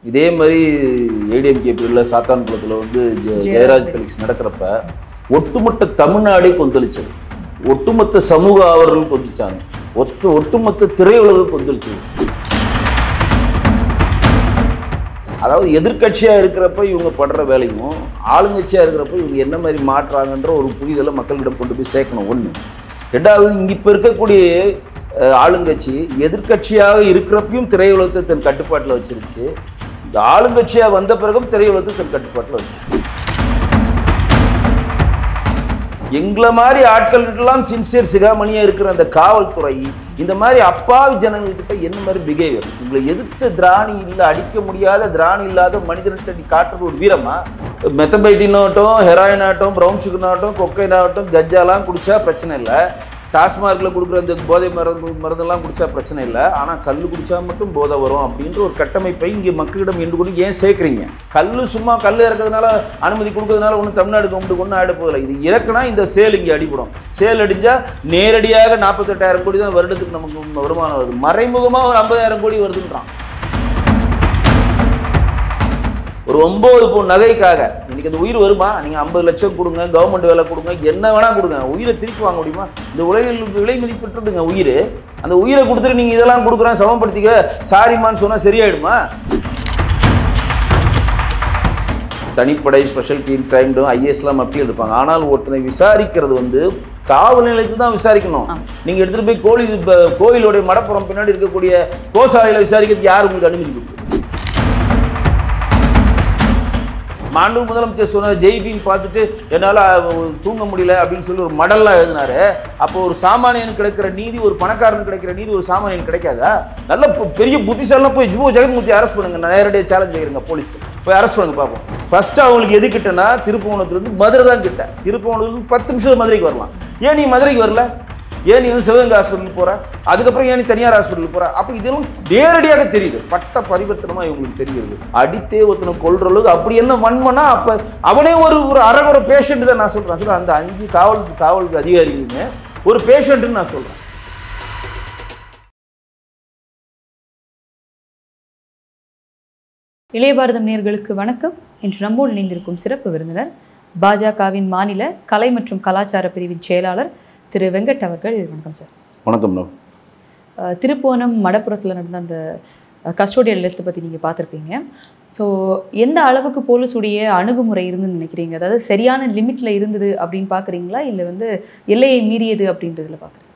இதே மாதிரி ஏடிஎம்கே பீரியடில் சாத்தான்குளத்தில் வந்து ஜெயராஜ் பெலிக்ஸ் நடக்கிறப்ப ஒட்டுமொத்த தமிழ்நாடே கொந்தளிச்சது. ஒட்டுமொத்த சமூக ஆவர்கள் கொந்தளிச்சாங்க. ஒட்டுமொத்த திரையுலகம் கொந்தளிச்சது. அதாவது எதிர்கட்சியாக இருக்கிறப்ப இவங்க படுற வேலையும் ஆளுங்கட்சியாக இருக்கிறப்ப இவங்க என்ன மாதிரி மாற்றுறாங்கன்ற ஒரு புரிதலை மக்களிடம் கொண்டு போய் சேர்க்கணும். ஒன்று. ரெண்டாவது, இங்கே இப்போ இருக்கக்கூடிய ஆளுங்கட்சி எதிர்கட்சியாக இருக்கிறப்பையும் திரையுலகத்தை தன் கட்டுப்பாட்டில் வச்சிருச்சு. இந்த ஆளுங்கட்சியாக வந்த பிறகும் திரையுலகத்தை தன் கட்டுப்பாட்டில் வச்சிருச்சு. எங்களை மாதிரி ஆட்கள்கிட்டலாம் சின்சியர் சிகாமணியாக இருக்கிற அந்த காவல்துறை இந்த மாதிரி அப்பாவி ஜனங்கள்கிட்ட என்ன மாதிரி பிஹேவியர்? உங்களை எதிர்த்த திராணி இல்லை, அடிக்க முடியாத திராணி இல்லாத மனிதன்கிட்ட நீ காட்டுறது ஒரு வீரமா? மெத்தபைட்டின் ஆகட்டும், ஹெராயின் ஆகட்டும், ப்ரௌன் சுகர் ஆகட்டும், கொக்கைன் ஆகட்டும், கஜாலாம் குடிச்சா பிரச்சனை இல்லை. டாஸ்மார்க்கில் கொடுக்குற இந்த போதை மருந்தெல்லாம் குடித்தா பிரச்சனை இல்லை. ஆனால் கல் குடித்தா மட்டும் போதை வரும் அப்படின்ற ஒரு கட்டமைப்பை இங்கே மக்களிடம் என்று கொண்டு ஏன் சேர்க்குறீங்க? கல் சும்மா கல் இறக்கிறதுனால அனுமதி கொடுக்கறதுனால ஒன்றும் தமிழ்நாடு கவர்மெண்ட்டுக்கு ஒன்றும் ஆகிட போதில்லை. இது இறக்குனா இந்த சேல் இங்கே அடிப்படும். சேல் அடிஞ்சால் நேரடியாக 48,000 கோடி தான் வருடத்துக்கு நமக்கு வருமானம் வருது. மறைமுகமாக ஒரு 50,000 கோடி வருதுன்றான். ஒரு 9 பவுன் நகைக்காக இன்னைக்கு அந்த உயிர் வருமா? நீங்கள் 50 லட்சம் கொடுங்க, கவர்மெண்ட் வேலை கொடுங்க, என்ன வேணால் கொடுங்க, உயிரை திருப்பி வாங்க முடியுமா? இந்த உலகில் விலை மதிப்பற்றதுங்க உயிர். அந்த உயிரை கொடுத்துட்டு நீங்கள் இதெல்லாம் கொடுக்குறேன் சமப்படுத்திக்க சாரிமான்னு சொன்னால் சரியாயிடுமா? தனிப்படை, ஸ்பெஷல் டீம், கிரைம் ஐஏஎஸ்லாம் அப்படி எடுப்பாங்க. ஆனால் ஒருத்தனை விசாரிக்கிறது வந்து காவல் நிலையத்துக்கு தான் விசாரிக்கணும். நீங்கள் எடுத்துகிட்டு போய் கோயிலுடைய மடப்புறம் பின்னாடி இருக்கக்கூடிய கோசாலையில் விசாரிக்கிறதுக்கு யார் உங்களுக்கு அனுமதி கொடுக்கும்? மாண்பு முதலமைச்சர் சொன்ன ஜெய்பின்னு பார்த்துட்டு என்னால் தூங்க முடியல அப்படின்னு சொல்லி ஒரு மடல்லாம் எழுதினாரு. அப்போ ஒரு சாமானியனுக்கு கிடைக்கிற நீதி, ஒரு பணக்காரனுக்கு கிடைக்கிற நீதி ஒரு சாமானியனுக்கு கிடைக்காதா? நல்ல பெரிய புத்திசாலாம் போய் ஜெகன்மூர்த்தி அரெஸ்ட் பண்ணுங்க. நேரடியாக சேலஞ்ச் வைக்கிறேங்க போலீஸ்க்கு, போய் அரெஸ்ட் பண்ணுங்க பார்ப்போம். ஃபர்ஸ்ட் அவங்களுக்கு எது கிட்டனா திருப்புவனத்துலேருந்து மதுரை தான் கிட்ட. திருப்புவனத்துலேருந்து 10 நிமிஷம் மதுரைக்கு வரலாம். ஏன் நீ மதுரைக்கு வரல? ஏன் நீ வந்து சிவகங்கை ஹாஸ்பிட்டலுக்கு போகிற? அதுக்கப்புறம் ஏன் நீ தனியார் ஹாஸ்பிட்டலுக்கு போகிற? அப்போ இதெல்லாம் நேரடியாக தெரியுது. பட்ட பரிவர்த்தனமாக இவங்களுக்கு தெரிகிறது. அடித்தே ஒருத்தனை கொள்ற அளவுக்கு அப்படி என்ன வன்மனா? அப்போ அவனே ஒரு அறகுற பேஷண்ட் தான் நான் சொல்கிறேன். சொல்ல அந்த 5 காவல் அதிகாரிகளுமே ஒரு பேஷண்ட்டுன்னு நான் சொல்கிறேன். இளைய பாரதம் நேயர்களுக்கு வணக்கம். இன்று நம்மோடு இணைந்திருக்கும் சிறப்பு விருந்தினர் பாஜகவின் மாநில கலை மற்றும் கலாச்சார பிரிவின் செயலாளர் திரு வெங்கட் அவர்கள். வணக்கம் சார். வணக்கம். திருப்புவனம் மடப்புறத்தில் நடந்த அந்த கஸ்டோடியல் டெத்தை பற்றி நீங்கள் பார்த்துருப்பீங்க. ஸோ எந்த அளவுக்கு போலீஸுடைய அணுகுமுறை இருந்துன்னு நினைக்கிறீங்க? அதாவது சரியான லிமிட்டில் இருந்தது அப்படின்னு பார்க்குறீங்களா, இல்லை வந்து எல்லையை மீறியது அப்படின்றதுல பார்க்குறீங்க?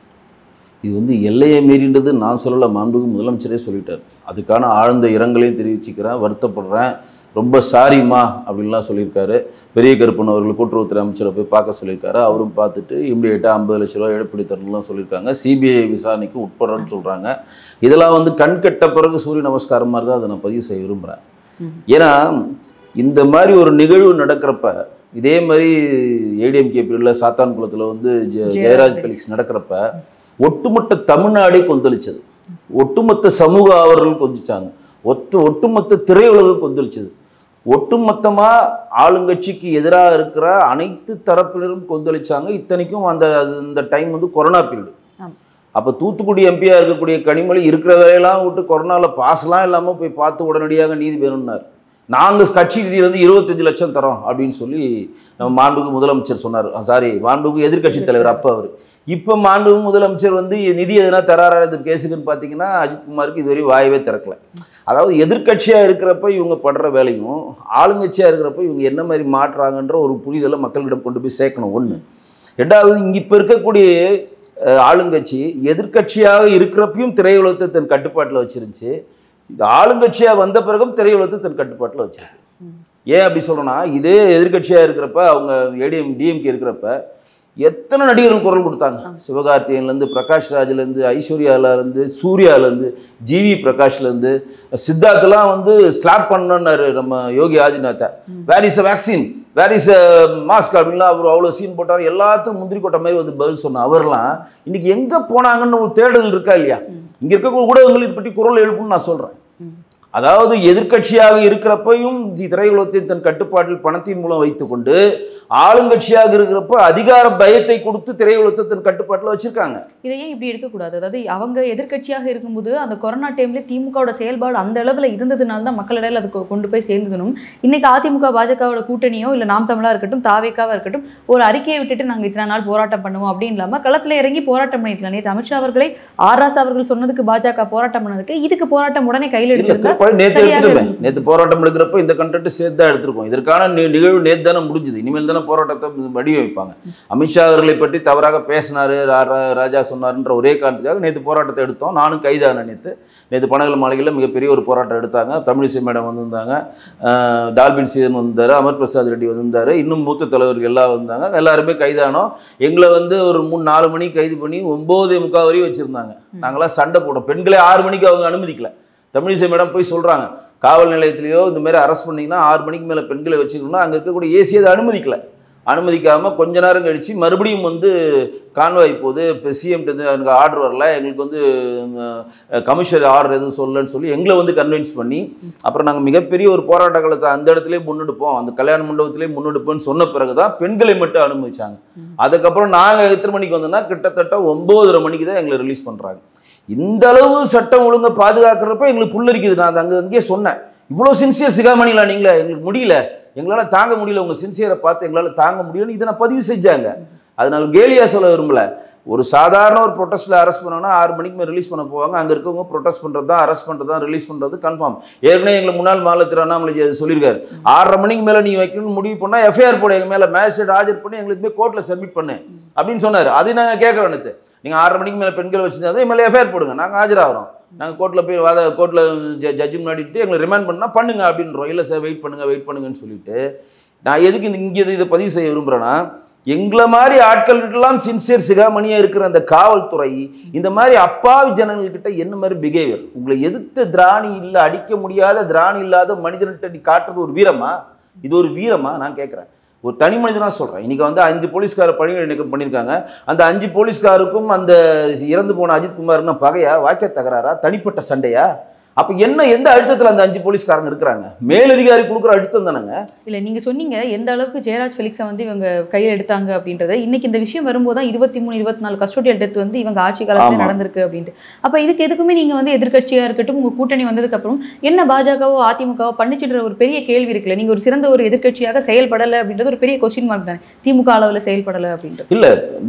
இது வந்து எல்லையை மீறின்றது நான் சொல்லலை, மாண்புமிகு முதலமைச்சரே சொல்லிட்டார். அதுக்கான ஆழ்ந்த இரங்கலையும் தெரிவிச்சுக்கிறேன், வருத்தப்படுறேன், ரொம்ப சாரிம்மா அப்படின்லாம் சொல்லியிருக்காரு. பெரிய கருப்பன் அவர்கள் கூட்டுறவுத்துறை அமைச்சரை போய் பார்க்க சொல்லியிருக்காரு. அவரும் பார்த்துட்டு இம்மிடியேட்டாக 50 லட்ச ரூபா இழப்பீடு தரணும்லாம் சொல்லியிருக்காங்க. சிபிஐ விசாரணைக்கு உட்படுறேன்னு சொல்கிறாங்க. இதெல்லாம் வந்து கண் கட்ட பிறகு சூரிய நமஸ்காரம் மாதிரி தான் அதை நான் பதிவு செய்ய விரும்புகிறேன். ஏன்னா இந்த மாதிரி ஒரு நிகழ்வு நடக்கிறப்ப, இதே மாதிரி ஏடிஎம்கே பீரியடில் சாத்தான்குளத்தில் வந்து ஜெயராஜ் பெலிக்ஸ் நடக்கிறப்ப ஒட்டுமொத்த தமிழ்நாடே கொந்தளிச்சது. ஒட்டுமொத்த சமூக ஆவர்கள் கொதிச்சாங்க. ஒட்டுமொத்த திரையுலகம் கொந்தளிச்சது. ஒட்டுமொத்தமாக ஆளுங்கட்சிக்கு எதிராக இருக்கிற அனைத்து தரப்பினரும் கொந்தளிச்சாங்க. இத்தனைக்கும் அந்த டைம் வந்து கொரோனா பீரியடு. அப்போ தூத்துக்குடி எம்பியாக இருக்கக்கூடிய கனிமொழி இருக்கிற வேலையெல்லாம் விட்டு கொரோனாவில் பாஸ்லாம் இல்லாமல் போய் பார்த்து உடனடியாக நீதி வேணும்னார். நாங்கள் கட்சி நிதியிலேருந்து 25 லட்சம் தரோம் அப்படின்னு சொல்லி நம்ம மாண்புமிகு முதலமைச்சர் சொன்னார். சாரி, மாண்புமிகு எதிர்கட்சி தலைவர் அப்போ அவர். இப்போ மாண்புமிகு முதலமைச்சர் வந்து நிதி எதுனா தராரா இந்த கேஸுக்குன்னு பார்த்தீங்கன்னா அஜித்குமாருக்கு இதுவரை வாயவே திறக்கல. அதாவது எதிர்கட்சியாக இருக்கிறப்ப இவங்க படுற வேலையும் ஆளுங்கட்சியாக இருக்கிறப்ப இவங்க என்ன மாதிரி மாற்றுறாங்கன்ற ஒரு புரிதலை மக்களிடம் கொண்டு போய் சேர்க்கணும். ஒன்று. ரெண்டாவது, இங்கே இப்போ இருக்கக்கூடிய ஆளுங்கட்சி எதிர்கட்சியாக இருக்கிறப்பையும் திரையுலகத்தை தன் கட்டுப்பாட்டில் வச்சிருந்துச்சு. இந்த ஆளுங்கட்சியாக வந்த பிறகும் திரையுலகத்தை தன் கட்டுப்பாட்டில் வச்சிருக்கு. ஏன் அப்படி சொல்கிறேன்னா, இதே எதிர்கட்சியாக இருக்கிறப்ப அவங்க டிஎம்கே இருக்கிறப்ப எத்தனை நடிகர்கள் குரல் கொடுத்தாங்க. சிவகார்த்திகேயன்லேருந்து, பிரகாஷ் ராஜ்லேருந்து, ஐஸ்வர்யாவிலேருந்து, சூர்யாவிலேருந்து, ஜிவி பிரகாஷ்லேருந்து, சித்தார்த்தெலாம் வந்து ஸ்லாப் பண்ணாரு நம்ம யோகி ஆதித்யநாத்தை. Where is a vaccine, where is a mask அப்படின்லாம் அவர் அவ்வளோ சீன் போட்டார். எல்லாத்துக்கும் முந்திரி கொட்ட மாதிரி வந்து பதில் சொன்ன அவர்லாம் இன்னைக்கு எங்கே போனாங்கன்னு ஒரு தேடுதல் இருக்கா இல்லையா? இங்கே இருக்கக்கூடிய ஊடகங்கள் இதை பற்றி குரல் எழுப்புன்னு நான் சொல்கிறேன். அதாவது எதிர்க்கட்சியாக இருக்கிறப்பையும் திரையுலகத்தை தன் கட்டுப்பாட்டில் பணத்தின் மூலம் வைத்துக்கொண்டு ஆளுங்கட்சியாக இருக்கிறப்ப அதிகார பயத்தை கொடுத்து திரையுலகத்தை தன் கட்டுப்பாட்டில் வச்சிருக்காங்க. இதையே இப்படி எடுக்கக்கூடாது. அதாவது அவங்க எதிர்க்கட்சியாக இருக்கும்போது அந்த கொரோனா டைம்ல திமுகவோட செயல்பாடு அந்த அளவில் இருந்ததுனால தான் மக்களிடையில் அது கொண்டு போய் சேர்ந்துக்கணும். இன்னைக்கு அதிமுக பாஜகவோட கூட்டணியோ இல்லை நாம் தமிழா இருக்கட்டும் தாவேக்காவா இருக்கட்டும் ஒரு அறிக்கையை விட்டுட்டு நாங்கள் இத்தனை நாள் போராட்டம் பண்ணுவோம் அப்படின்னு இல்லாமல் களத்தில் இறங்கி போராட்டம் பண்ணிக்கலாம். நேற்று அமித்ஷா அவர்களை ஆர்.ராசா அவர்கள் சொன்னதுக்கு பாஜக போராட்டம் பண்ணதுக்கு இதுக்கு போராட்டம் உடனே கையில் எடுத்து நேற்று போராட்டம் எடுக்கிறப்ப இந்த கண்டென்ட் சேர்த்து தான் எடுத்திருக்கோம். இதற்கான நிகழ்வு நேற்று தானே முடிஞ்சது. இனிமேல் தானே போராட்டத்தை வடிவமைப்பாங்க. அமித்ஷா அவர்களை பற்றி தவறாக பேசினாரு ராஜா சொன்னாருன்ற ஒரே காரணத்துக்காக நேற்று போராட்டத்தை எடுத்தோம். நானும் கைதான நேற்று பனகல் மாளிகையில் மிகப்பெரிய ஒரு போராட்டம் எடுத்தாங்க. தமிழிசை மேடம் வந்திருந்தாங்க, டால்பின் சீதன் வந்தார், அமர் பிரசாத் ரெட்டி வந்திருந்தார், இன்னும் மூத்த தலைவர்கள் எல்லாம் வந்தாங்க. எல்லாருமே கைதானோம். எங்களை ஒரு 3-4 மணிக்கு கைது பண்ணி 9:45 வரையும் வச்சிருந்தாங்க. நாங்களாம் சண்டை போட்டோம். பெண்களே 6 மணிக்கு அவங்க அனுமதிக்கல. தமிழிசை மேடம் போய் சொல்கிறாங்க, காவல் நிலையத்திலேயோ இந்த மாதிரி அரெஸ்ட் பண்ணிங்கன்னா 6 மணிக்கு மேலே பெண்களை வச்சுக்கணும்னா அங்கே இருக்கக்கூடிய ஏசி அதை அனுமதிக்காமல் கொஞ்ச நேரம் கழித்து மறுபடியும் கான்வாய் போது இப்போ சிஎம்கிட்ட எனக்கு ஆர்டர் வரல, எங்களுக்கு கமிஷனர் ஆர்டர் எதுவும் சொல்லலன்னு சொல்லி எங்களை கன்வின்ஸ் பண்ணி அப்புறம் நாங்கள் மிகப்பெரிய ஒரு போராட்ட காலத்தை அந்த இடத்துலேயே முன்னெடுப்போம், அந்த கல்யாண மண்டபத்திலே முன்னெடுப்போம்னு சொன்ன பிறகு தான் பெண்களை மட்டும் அனுமதிச்சாங்க. அதுக்கப்புறம் நாங்கள் எத்தனை மணிக்கு வந்தோம்னா கிட்டத்தட்ட 9:30 மணிக்கு தான் எங்களை ரிலீஸ் பண்ணுறாங்க. இந்த அளவு சட்டம் ஒழுங்கை பாதுகாக்கிறப்ப எங்களுக்கு புல்லரிக்குது. நான் அங்கேயே சொன்னேன், இவ்வளோ சின்சியர் சிகாமணிங்களா நீங்களே, எங்களுக்கு முடியல, எங்களால் தாங்க முடியல, உங்கள் சின்சியரை பார்த்து எங்களால் தாங்க முடியலன்னு இதை நான் பதிவு செஞ்சாங்க. அது நான் கேலியா சொல்ல விரும்பல. ஒரு சாதாரண ஒரு ப்ரொட்டஸ்ட்டில் அரெஸ்ட் பண்ணோன்னா 6 மணிக்கு மேலே ரிலீஸ் பண்ண போவாங்க. அங்கே இருக்கவங்க ப்ரொட்டஸ்ட் பண்ணுறது தான், அரெஸ்ட் பண்ணுறது தான், ரிலீஸ் பண்ணுறது கன்ஃபார்ம். ஏற்கனவே எங்களுக்கு முன்னாள் மாநில திரு அண்ணாமலை சொல்லியிருக்காரு, 6:30 மணிக்கு மேலே நீ வைக்கணும்னு முடிவு பண்ணால் எஃப்ஐஆர் போட எங்கள் மேலே மேஜிஸ்ட்ரேட் ஆஜர் பண்ணி எங்களுக்கு போய் கோர்ட்டில் சப்மிட் பண்ணு அப்படின்னு சொன்னார். அது நாங்கள் கேட்குறோம். நேற்று நீங்கள் 6:30 மணிக்கு மேலே பெண்கள் வச்சுருந்தா எம்எல்ஏ எஃப்ஐஆர் போடுங்க, நாங்கள் ஆஜராகிறோம், நாங்கள் கோர்ட்டில் போய் கோர்ட்டில் ஜட்ஜு முன்னாடிட்டு எங்களை ரிமாண்ட் பண்ணால் பண்ணுங்க அப்படின்றோம். இல்லை சார் வெயிட் பண்ணுங்கன்னு சொல்லிட்டு நான் எதுக்கு இங்கே இதை பதிவு செய்ய விரும்புகிறேன்னா, எங்களை மாதிரி ஆட்கள்கிட்டலாம் சின்சியர் சிகாமணியாக இருக்கிற அந்த காவல்துறை இந்த மாதிரி அப்பாவி ஜனங்கள்கிட்ட என்ன மாதிரி பிஹேவியர், உங்களை எதிர்த்து திராணி இல்லை, அடிக்க முடியாத திராணி இல்லாத மனிதன்கிட்ட நீ காட்டுறது ஒரு வீரமா? இது ஒரு வீரமா நான் கேட்குறேன். ஒரு தனி மனிதனாக சொல்கிறேன். இன்றைக்கி 5 போலீஸ்கார பணிகள் நீக்கம் பண்ணியிருக்காங்க. அந்த 5 போலீஸ்காருக்கும் அந்த இறந்து போன அஜித்குமார்னா பகையா, வாக்கிய தகராறா, தனிப்பட்ட சண்டையா? அப்போ எந்த அழுத்தத்தில் அந்த 5 போலீஸ்காரங்க இருக்கிறாங்க? மேலதிகாரி கொடுக்குற அழுத்தம் தானேங்க. இல்லை, நீங்கள் சொன்னீங்க எந்த அளவுக்கு ஜெயராஜ் ஃபெலிக்ஸை இவங்க கையில் எடுத்தாங்க அப்படின்றத. இன்னைக்கு இந்த விஷயம் வரும்போது தான் 23-24 கஸ்டோடியல் டெத் இவங்க ஆட்சி காலத்தில் நடந்திருக்கு அப்படின்ட்டு. அப்போ இதுக்கு எதுக்குமே நீங்கள் எதிர்க்கட்சியாக இருக்கட்டும், உங்கள் கூட்டணி வந்ததுக்கப்புறம் என்ன பாஜகவோ அதிமுகவோ பண்ணிச்சுன்ற ஒரு பெரிய கேள்வி இருக்குல்ல. நீங்கள் ஒரு சிறந்த ஒரு எதிர்க்கட்சியாக செயல்படலை அப்படின்றது ஒரு பெரிய கொஸ்டின் மார்க் தானே, திமுக அளவில் செயல்படலை அப்படின்ட்டு. இல்லை,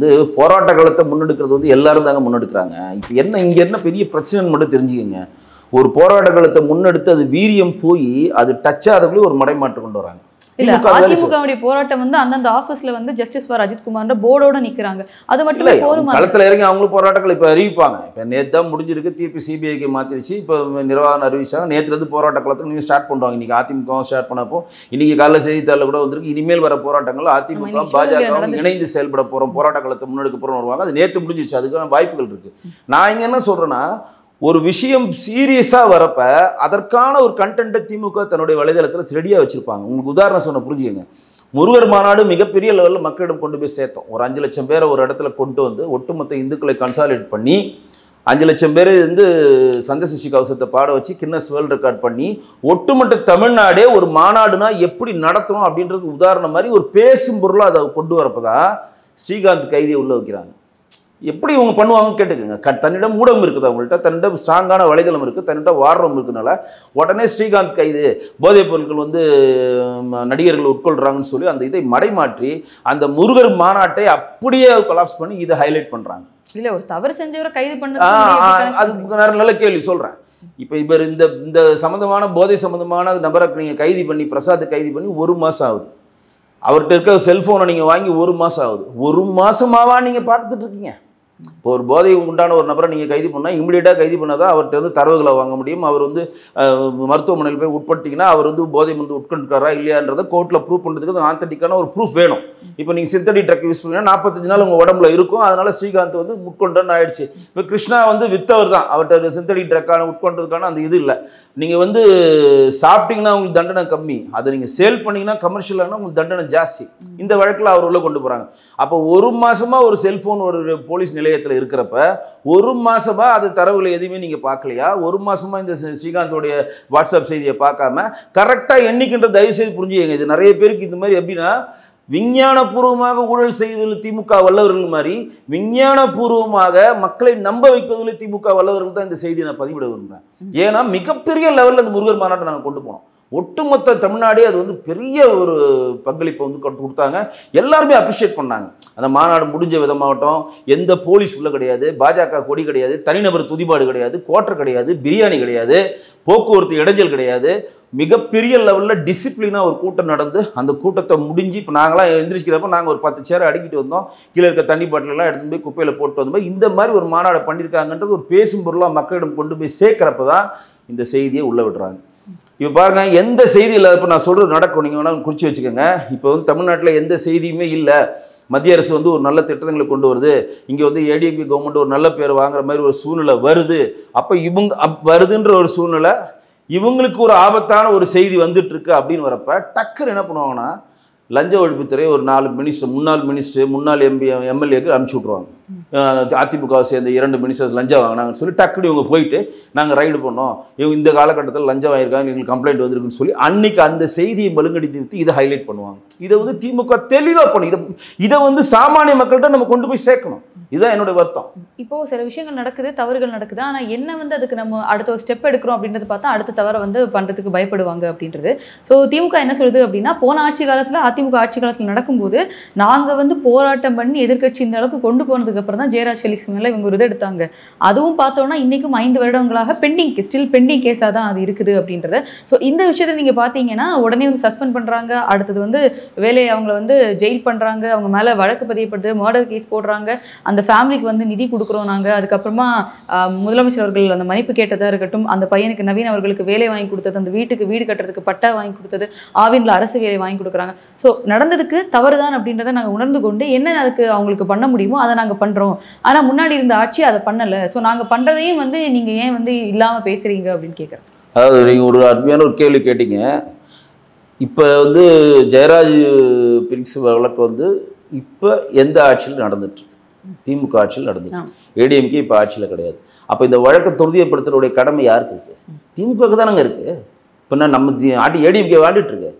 போராட்ட காலத்தை முன்னெடுக்கிறது எல்லாரும் தாங்க முன்னெடுக்கிறாங்க. இப்போ இங்கே என்ன பெரிய பிரச்சனைன்னு மட்டும் தெரிஞ்சுக்கங்க. ஒரு போராட்ட காலத்தை முன்னெடுத்து அது வீரியம் போய் அது டச் ஆகிறதுக்குள்ளே ஒரு மடைமாற்றம் கொண்டு வராங்க. இல்ல, அதிமுகவுடைய போராட்டம் அந்தந்த ஆஃபீஸ்ல ஜஸ்டிஸ் ஃபார் அஜித்குமார் போர்டோட நிக்கிறாங்க. அது மட்டும் இல்ல, களத்துல இறங்கி அவங்களும் போராட்டங்கள் இப்ப அறிவிப்பாங்க. இப்ப நேத்து தான் முடிஞ்சிருக்கு, தீர்ப்பு சிபிஐக்கு மாத்திருச்சு. இப்ப நிர்வாகம் அறிவிச்சாங்க. நேத்துல இருந்து போராட்ட காலத்துல நீங்க ஸ்டார்ட் பண்ணுவாங்க. இன்னைக்கு அதிமுக ஸ்டார்ட் பண்ணப்போ இன்னைக்கு காலைல செய்தித்தாள கூட வந்திருக்கு, இனிமேல் வர போராட்டங்கள் அதிமுக பாஜக இணைந்து செயல்பட போறோம், போராட்ட காலத்தை முன்னெடுக்க போறோம் வருவாங்க. அது நேத்து முடிஞ்சிச்சு, அதுக்கான வாய்ப்புகள் இருக்கு. நான் இங்க என்ன சொல்றேன்னா, ஒரு விஷயம் சீரியஸாக வரப்ப அதற்கான ஒரு கண்டென்ட்டை திமுக தன்னுடைய வலைதளத்தில் ரெடியாக வச்சுருப்பாங்க. உங்களுக்கு உதாரணம் சொன்ன புரிஞ்சுக்கங்க. முருகர் மாநாடு மிகப்பெரிய லெவலில் மக்களிடம் கொண்டு போய் சேர்த்தோம். ஒரு 5 லட்சம் பேரை ஒரு இடத்துல கொண்டு ஒட்டுமொத்த இந்துக்களை கன்சாலிடேட் பண்ணி 5 லட்சம் பேர் சந்தசிஷி கவசத்தை பாட வச்சு கின்னஸ் வேர்ல்டு ரெக்கார்ட் பண்ணி ஒட்டுமொத்த தமிழ்நாடே ஒரு மாநாடுனா எப்படி நடத்தணும் அப்படின்றது உதாரணம் மாதிரி ஒரு பேசும் பொருளாக அதை கொண்டு வரப்பதான் ஸ்ரீகாந்த் கைதியை உள்ள வைக்கிறாங்க. எப்படி இவங்க பண்ணுவாங்கன்னு கேட்டுக்கோங்க. தன்னிடம் ஊடகம் இருக்குது, அவங்கள்ட்ட தன்னிடம் ஸ்ட்ராங்கான வலைதளம் இருக்குது, தன்னிடம் வாரம் இருக்குனால உடனே ஸ்ரீகாந்த் கைது, போதைப் பொருட்கள் நடிகர்கள் உட்கொள்றாங்கன்னு சொல்லி அந்த இதை மடைமாற்றி அந்த முருகர் மாநாட்டை அப்படியே கொலாப்ஸ் பண்ணி இதை ஹைலைட் பண்ணுறாங்க. இல்லை, ஒரு தவறு செஞ்சவரை கைது பண்ண அது நல்ல கேள்வி சொல்கிறேன். இப்போ இவர் இந்த சம்மந்தமான போதை சம்மந்தமான நபரை நீங்கள் கைது பண்ணி, பிரசாத் கைது பண்ணி 1 மாதம் ஆகுது. அவர்கிட்ட இருக்க செல்ஃபோனை நீங்கள் வாங்கி 1 மாதம் ஆகுது. 1 மாதமாவா நீங்கள் பார்த்துட்டு இருக்கீங்க? இப்போ ஒரு போதை உண்டான ஒரு நபரை நீங்கள் கைது பண்ணால் இமிடியேட்டாக கைது பண்ணால் தான் அவர்கிட்ட தரவுகளை வாங்க முடியும். அவர் மருத்துவமனையில் போய் உட்பட்டிங்கன்னா அவர் போதை உட்கொண்டிருக்காரா இல்லையான்றதை கோர்ட்டில் ப்ரூவ் பண்ணுறதுக்கு ஆத்தன்டிக்கான ஒரு ப்ரூஃப் வேணும். இப்போ நீங்கள் சிந்தடிக் ட்ரக் யூஸ் பண்ணிங்கன்னா 45 நாள் உங்கள் உடம்புல இருக்கும். அதனால ஸ்ரீகாந்த் உட்கொண்டன்னு ஆயிடுச்சு. இப்போ கிருஷ்ணா வித்தவர் தான், அவர்கிட்ட சிந்தடிக் ட்ரக்கான உட்கொண்டதுக்கான அந்த இது இல்லை. நீங்கள் சாப்பிட்டீங்கன்னா உங்களுக்கு தண்டனை கம்மி, அதை நீங்கள் சேல் பண்ணிங்கன்னா கமர்ஷியலானா உங்களுக்கு தண்டனை ஜாஸ்தி. இந்த வழக்கில் அவர் உள்ள கொண்டு போகிறாங்க. அப்போ 1 மாதமாக ஒரு செல்ஃபோன் ஒரு போலீஸ் நிலையம் நிலையத்தில் இருக்கிறப்ப ஒரு மாசமா அது தரவுகளை எதுவுமே நீங்க பார்க்கலையா? ஒரு மாசமா இந்த ஸ்ரீகாந்தோடைய வாட்ஸ்அப் செய்தியை பார்க்காம கரெக்டா எண்ணிக்கின்ற தயவு செய்து புரிஞ்சுக்கங்க. இது நிறைய பேருக்கு இந்த மாதிரி எப்படின்னா விஞ்ஞானபூர்வமாக ஊழல் செய்வதில் திமுக வல்லவர்கள் மாதிரி விஞ்ஞானபூர்வமாக மக்களை நம்ப வைப்பதில் திமுக வல்லவர்கள் தான் இந்த செய்தியை நான் பதிவிட விரும்புகிறேன். ஏன்னா மிகப்பெரிய லெவலில் அந்த முருகர் மாநாட்டை நாங்கள் கொண்டு போனோம். ஒட்டுமொத்த தமிழ்நாடே அது வந்து பெரிய ஒரு பங்களிப்பை வந்து கொடுத்தாங்க. எல்லாருமே அப்ரிஷியேட் பண்ணாங்க. அந்த மாநாடு முடிஞ்ச விதமாகட்டும், எந்த போலீஸ் உள்ள கிடையாது, பாஜக கொடி கிடையாது, தனிநபர் துதிபாடு கிடையாது, கோட்டர் கிடையாது, பிரியாணி கிடையாது, போக்குவரத்து இடைஞ்சல் கிடையாது. மிகப்பெரிய லெவலில் டிசிப்ளினாக ஒரு கூட்டம் நடந்து அந்த கூட்டத்தை முடிஞ்சு இப்போ நாங்களாம் எந்திரிக்கிறப்ப நாங்கள் ஒரு 10 சேரை அடிக்கிட்டு வந்தோம். கீழே இருக்க தண்ணி பாட்டிலெல்லாம் எடுத்து போய் குப்பையில் போட்டு வந்தோம். இந்த மாதிரி ஒரு மாநாடு பண்ணியிருக்காங்கன்றது ஒரு பேசும் பொருளாக மக்களிடம் கொண்டு போய் சேர்க்குறப்ப தான் இந்த செய்தியை உள்ள விடுறாங்க. இப்போ பாருங்க, எந்த செய்தி இல்லை. இப்போ நான் சொல்கிறது நடக்கும், நீங்கள் வேணால் குறித்து வச்சுக்கோங்க. இப்போ வந்து தமிழ்நாட்டில் எந்த செய்தியுமே இல்லை. மத்திய அரசு வந்து ஒரு நல்ல திட்டங்களை கொண்டு வருது, இங்கே வந்து ஏடிஎம்கே கவர்மெண்ட் ஒரு நல்ல பேர் வாங்குற மாதிரி ஒரு சூழ்நிலை வருது. அப்போ இவங்க வருதுன்ற ஒரு சூழ்நிலை, இவங்களுக்கு ஒரு ஆபத்தான ஒரு செய்தி வந்துட்டு இருக்கு அப்படின்னு வரப்ப டக்குன்னு என்ன பண்ணுவாங்கன்னா, லஞ்ச ஒழிப்புத்துறை ஒரு 4 மினிஸ்டர், முன்னாள் எம்எல்ஏக்கு அனுப்பிச்சி விட்ருவாங்க. அதிமுகவை சேர்ந்த 2 மினிஸ்டர்ஸ் லஞ்சம் வாங்கினாங்கன்னு சொல்லி டக்குனு இவங்க போயிட்டு நாங்கள் ரைடு பண்ணோம், இவங்க இந்த காலகட்டத்தில் லஞ்சம் வாங்கியிருக்காங்க, எங்களுக்கு கம்ப்ளைண்ட் வந்திருக்குன்னு சொல்லி அன்னைக்கு அந்த செய்தியை மழுங்கடித்து விட்டு இதை ஹைலைட் பண்ணுவாங்க. இதை வந்து திமுக தெளிவாக பண்ணும். இதை வந்து சாமானிய மக்கள்கிட்ட நம்ம கொண்டு போய் சேர்க்கணும். இதுதான் என்னோட வருத்தம். இப்போ சில விஷயங்கள் நடக்குது, தவறுகள் நடக்குது. ஆனால் என்ன வந்து அதுக்கு நம்ம அடுத்த ஒரு ஸ்டெப் எடுக்கிறோம் அப்படின்றது பார்த்தா அடுத்த தவறை வந்து பண்ணுறதுக்கு பயப்படுவாங்க அப்படின்றது. ஸோ திமுக என்ன சொல்லுது அப்படின்னா, போன ஆட்சி காலத்தில் அதிமுக ஆட்சி காலத்தில் நடக்கும்போது நாங்கள் வந்து போராட்டம் பண்ணி எதிர்கட்சி இந்த அளவுக்கு கொண்டு போனதுக்கு அப்புறம் தான் ஜெயராஜ் ஃபெலிக்ஸ் மேலே இவங்க ஒரு இதை எடுத்தாங்க. அதுவும் பார்த்தோம்னா இன்றைக்கும் 5 வருடங்களாக ஸ்டில் பெண்டிங் கேஸாக தான் அது இருக்குது அப்படின்றத. ஸோ இந்த விஷயத்தை நீங்கள் பார்த்தீங்கன்னா உடனே வந்து சஸ்பெண்ட் பண்ணுறாங்க, அடுத்தது வந்து வேலையை அவங்கள வந்து ஜெயில் பண்ணுறாங்க, அவங்க மேலே வழக்கு பதியப்படுது, மர்டர் கேஸ் போடுறாங்க, அந்த ஃபேமிலிக்கு வந்து நிதி கொடுக்குறோம் நாங்கள். அதுக்கப்புறமா முதலமைச்சர் அவர்கள் அந்த மன்னிப்பு கேட்டதாக இருக்கட்டும், அந்த பையனுக்கு நவீன் அவர்களுக்கு வேலை வாங்கி கொடுத்தது, அந்த வீட்டுக்கு வீடு கட்டுறதுக்கு பட்டா வாங்கி கொடுத்தது, ஆவினில் அரசு வேலை வாங்கி கொடுக்குறாங்க. ஸோ நடந்ததுக்கு தவறுதான் அப்படின்றத நாங்கள் உணர்ந்து கொண்டு என்ன அதுக்கு அவங்களுக்கு பண்ண முடியுமோ அதை நாங்கள் பண்ணுறோம். ஆனால் முன்னாடி இருந்த ஆட்சி அதை பண்ணலை. ஸோ நாங்கள் பண்ணுறதையும் வந்து நீங்கள் ஏன் வந்து இல்லாமல் பேசுகிறீங்க அப்படின்னு கேட்குறேன். அதாவது நீங்கள் ஒரு அருமையான ஒரு கேள்வி கேட்டீங்க. இப்போ வந்து ஜெயராஜ் பிரிக்ஸ் வழக்கு வந்து இப்போ எந்த ஆட்சியில் நடந்துட்டு, திமுக ஆட்சியில் நடந்துச்சு, ஏடிஎம்கே இப்போ ஆட்சியில் கிடையாது. அப்போ இந்த வழக்கை துரிதப்படுத்துறதுடைய கடமை யாருக்கு இருக்குது? திமுகவுக்கு தானங்க இருக்குது. இப்போ நான் நம்ம ஏடிஎம்கே வாண்டிட்டு இருக்கு.